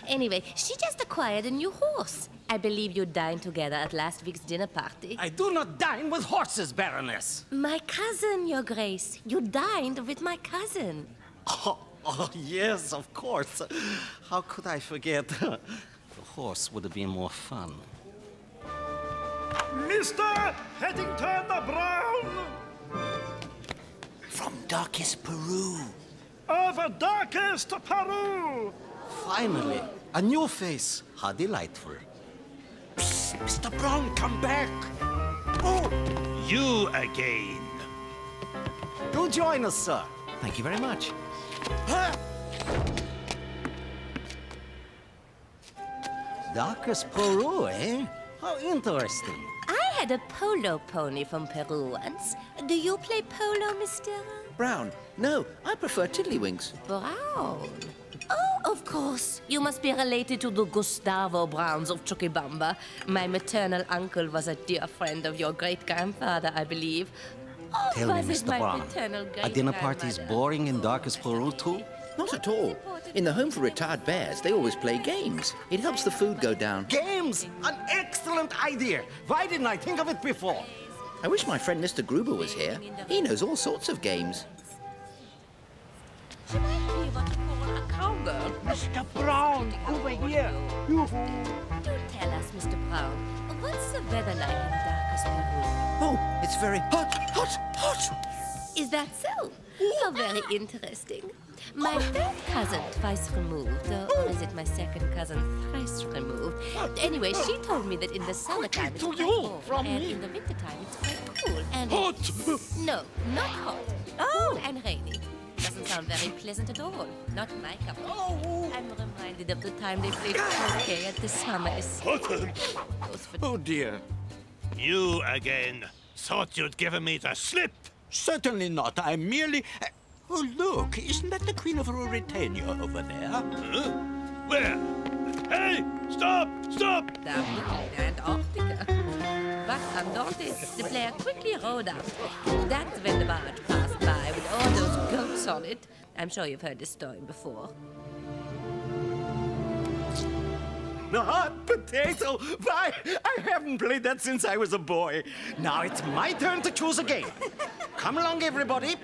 Anyway, she just acquired a new horse. I believe you dined together at last week's dinner party. I do not dine with horses, Baroness. My cousin, Your Grace. You dined with my cousin. Oh, yes, of course. How could I forget? The horse would have been more fun. Mr. Paddington Brown! From darkest Peru. Of darkest Peru! Finally, a new face. How delightful. Psst, Mr. Brown, come back! Oh! You again. Do join us, sir. Thank you very much. Darkest Peru, eh? How interesting. I had a polo pony from Peru once. Do you play polo, mister? Brown. No, I prefer tiddlywinks. Brown? Oh, of course. You must be related to the Gustavo Browns of Chuquibamba. My maternal uncle was a dear friend of your great-grandfather, I believe. Oh, Tell me, was it Mr. my Brown, maternal a dinner party is great-grandmother? boring and dark as Peru too? Not at all. In the Home for Retired Bears, they always play games. It helps the food go down. Games! An excellent idea! Why didn't I think of it before? I wish my friend Mr. Gruber was here. He knows all sorts of games. She might be what you call a cowgirl. Mr. Brown, over here. Do tell us, Mr. Brown, what's the weather like in darkest Peru? Oh, it's very hot, hot, hot! Is that so? How very interesting. My third cousin, twice removed, or is it my second cousin, thrice removed? Anyway, she told me that in the summertime it's quite warm, and in the wintertime it's quite cool. And Hot! No, not hot. Cool and rainy. Doesn't sound very pleasant at all. Not my cup of tea. I'm reminded of the time they played croquet at the summer estate. Oh dear. You again. Thought you'd given me the slip. Certainly not. I'm merely... Oh, look. Isn't that the Queen of Ruritania over there? Huh? Where? Hey! Stop! Stop! Doubtful and Arctica. But undaunted, the player quickly rode up. That's when the barge passed by with all those goats on it. I'm sure you've heard this story before. Hot potato! Why, I haven't played that since I was a boy. Now it's my turn to choose a game. Come along, everybody.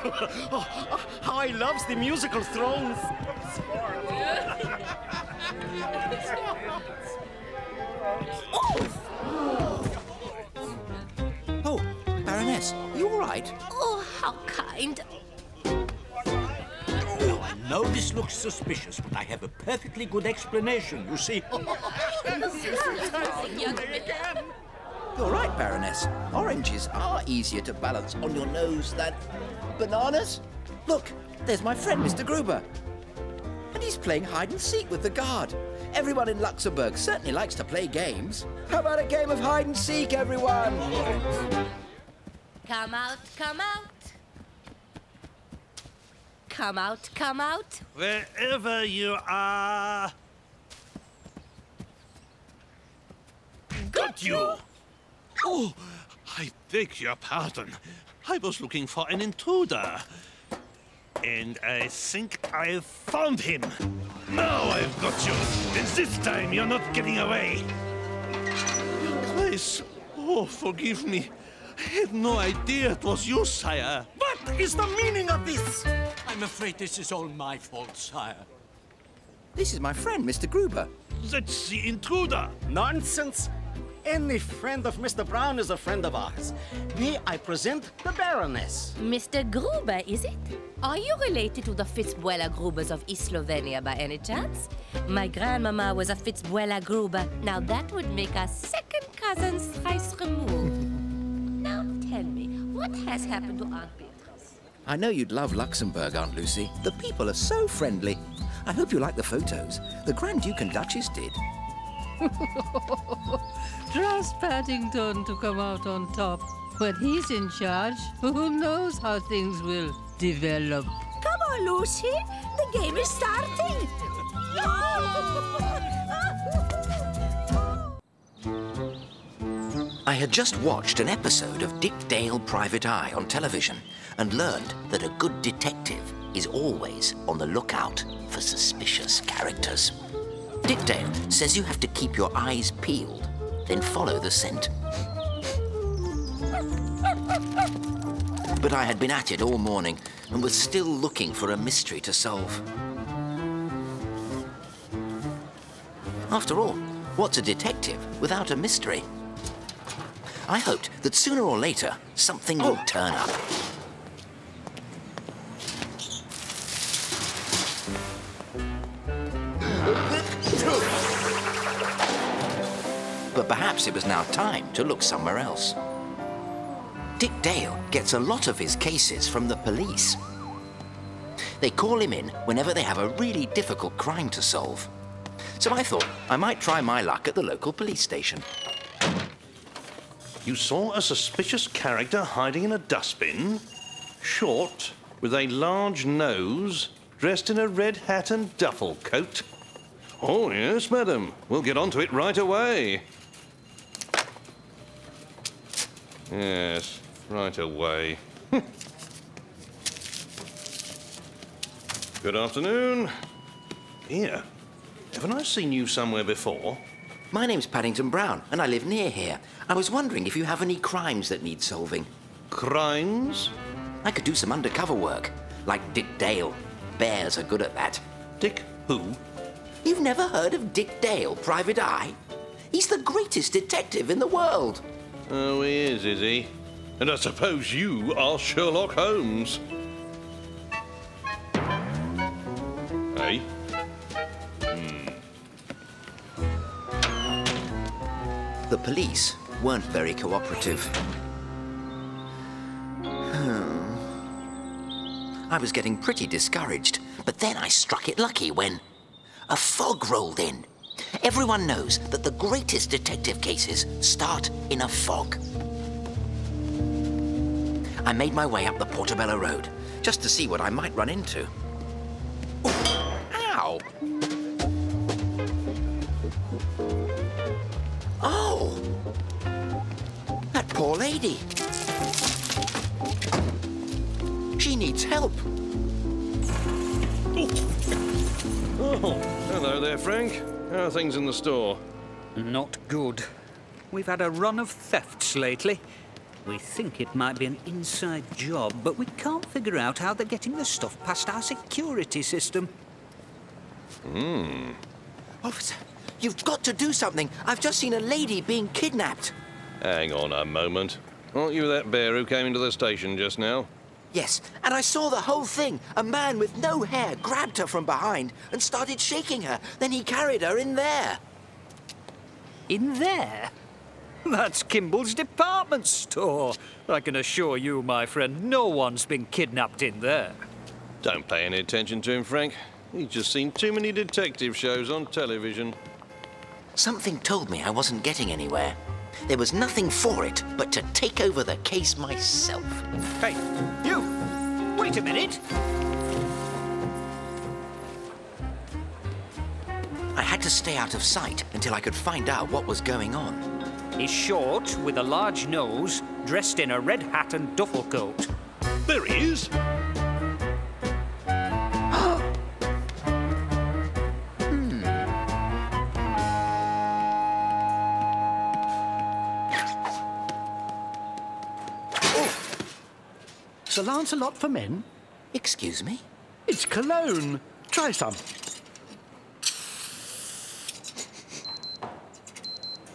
Oh, how I loves the musical thrones. Oh, Baroness, you all right? Oh, how kind. Oh, I know this looks suspicious, but I have a perfectly good explanation, you see. You're right, Baroness. Oranges are easier to balance on your nose than bananas. Look, there's my friend, Mr. Gruber. And he's playing hide and seek with the guard. Everyone in Luxembourg certainly likes to play games. How about a game of hide and seek, everyone? Come out, come out. Come out, come out. Wherever you are. Got you! Oh, I beg your pardon. I was looking for an intruder. And I think I found him. Now I've got you. And this time you're not getting away. Please, oh, forgive me. I had no idea it was you, sire. What is the meaning of this? I'm afraid this is all my fault, sire. This is my friend, Mr. Gruber. That's the intruder. Nonsense. Any friend of Mr. Brown is a friend of ours. May I present the Baroness? Mr. Gruber, is it? Are you related to the Fitzbuela Grubers of East Slovenia by any chance? My grandmama was a Fitzbuela Gruber. Now that would make us second cousins thrice removed. Now tell me, what has happened to Aunt Beatrice? I know you'd love Luxembourg, Aunt Lucy. The people are so friendly. I hope you like the photos. The Grand Duke and Duchess did. Trust Paddington to come out on top. When he's in charge, who knows how things will develop. Come on, Lucy. The game is starting. I had just watched an episode of Dick Dale Private Eye on television and learned that a good detective is always on the lookout for suspicious characters. Dick Dale says you have to keep your eyes peeled, then follow the scent. But I had been at it all morning and was still looking for a mystery to solve. After all, what's a detective without a mystery? I hoped that sooner or later, something would turn up. But perhaps it was now time to look somewhere else. Dick Dale gets a lot of his cases from the police. They call him in whenever they have a really difficult crime to solve. So I thought I might try my luck at the local police station. You saw a suspicious character hiding in a dustbin? Short, with a large nose, dressed in a red hat and duffel coat? Oh, yes, madam. We'll get onto it right away. Yes, right away. Good afternoon. Here. Haven't I seen you somewhere before? My name's Paddington Brown, and I live near here. I was wondering if you have any crimes that need solving. Crimes? I could do some undercover work, like Dick Dale. Bears are good at that. Dick who? You've never heard of Dick Dale, Private Eye? He's the greatest detective in the world. Oh, he is he? And I suppose you are Sherlock Holmes. Hey? The police weren't very cooperative. I was getting pretty discouraged, but then I struck it lucky when a fog rolled in. Everyone knows that the greatest detective cases start in a fog. I made my way up the Portobello Road, just to see what I might run into. Ooh, ow! Oh! That poor lady. She needs help. Oh, hello there, Frank. How are things in the store? Not good. We've had a run of thefts lately. We think it might be an inside job, but we can't figure out how they're getting the stuff past our security system. Officer, you've got to do something. I've just seen a lady being kidnapped. Hang on a moment. Aren't you that bear who came into the station just now? Yes, and I saw the whole thing. A man with no hair grabbed her from behind and started shaking her. Then he carried her in there. In there? That's Kimball's department store. I can assure you, my friend, no one's been kidnapped in there. Don't pay any attention to him, Frank. He's just seen too many detective shows on television. Something told me I wasn't getting anywhere. There was nothing for it but to take over the case myself. Hey, you! Wait a minute! I had to stay out of sight until I could find out what was going on. He's short, with a large nose, dressed in a red hat and duffel coat. There he is! Sir Lancelot for men? Excuse me? It's cologne. Try some.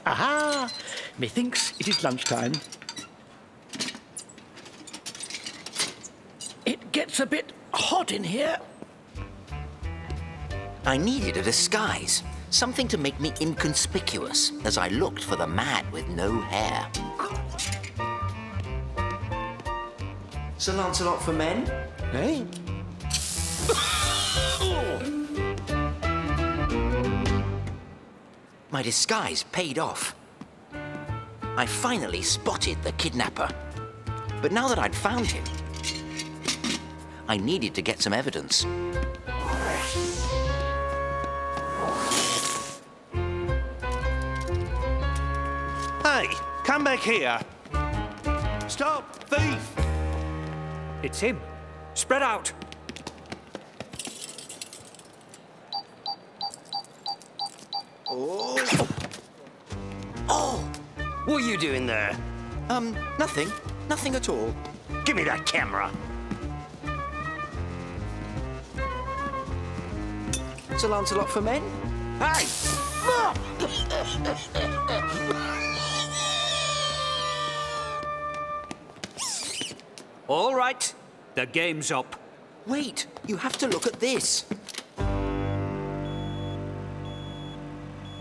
Aha! Methinks it is lunchtime. It gets a bit hot in here. I needed a disguise. Something to make me inconspicuous as I looked for the man with no hair. Sir Lancelot for men? Hey? My disguise paid off. I finally spotted the kidnapper. But now that I'd found him, I needed to get some evidence. Hey, come back here. Stop, thief! It's him. Spread out. Oh! Oh! What are you doing there? Nothing. Nothing at all. Give me that camera. Sir Lancelot for men? Hey! All right. The game's up. Wait, you have to look at this.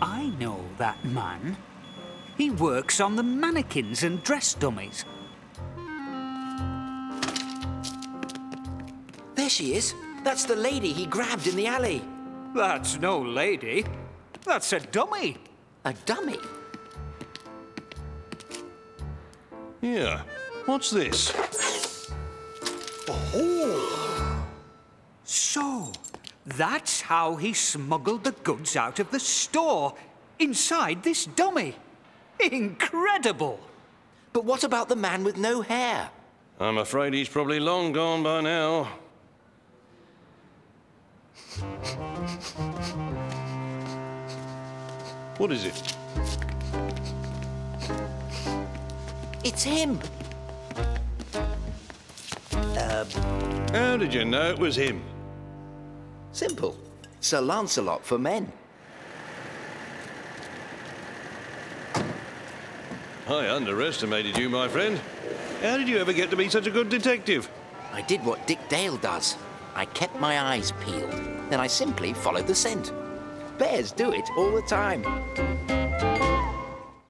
I know that man. He works on the mannequins and dress dummies. There she is. That's the lady he grabbed in the alley. That's no lady. That's a dummy. A dummy? Here, what's this? Oh! So, that's how he smuggled the goods out of the store, inside this dummy. Incredible! But what about the man with no hair? I'm afraid he's probably long gone by now. What is it? It's him. How did you know it was him? Simple. Sir Lancelot for men. I underestimated you, my friend. How did you ever get to be such a good detective? I did what Dick Dale does. I kept my eyes peeled. Then I simply followed the scent. Bears do it all the time.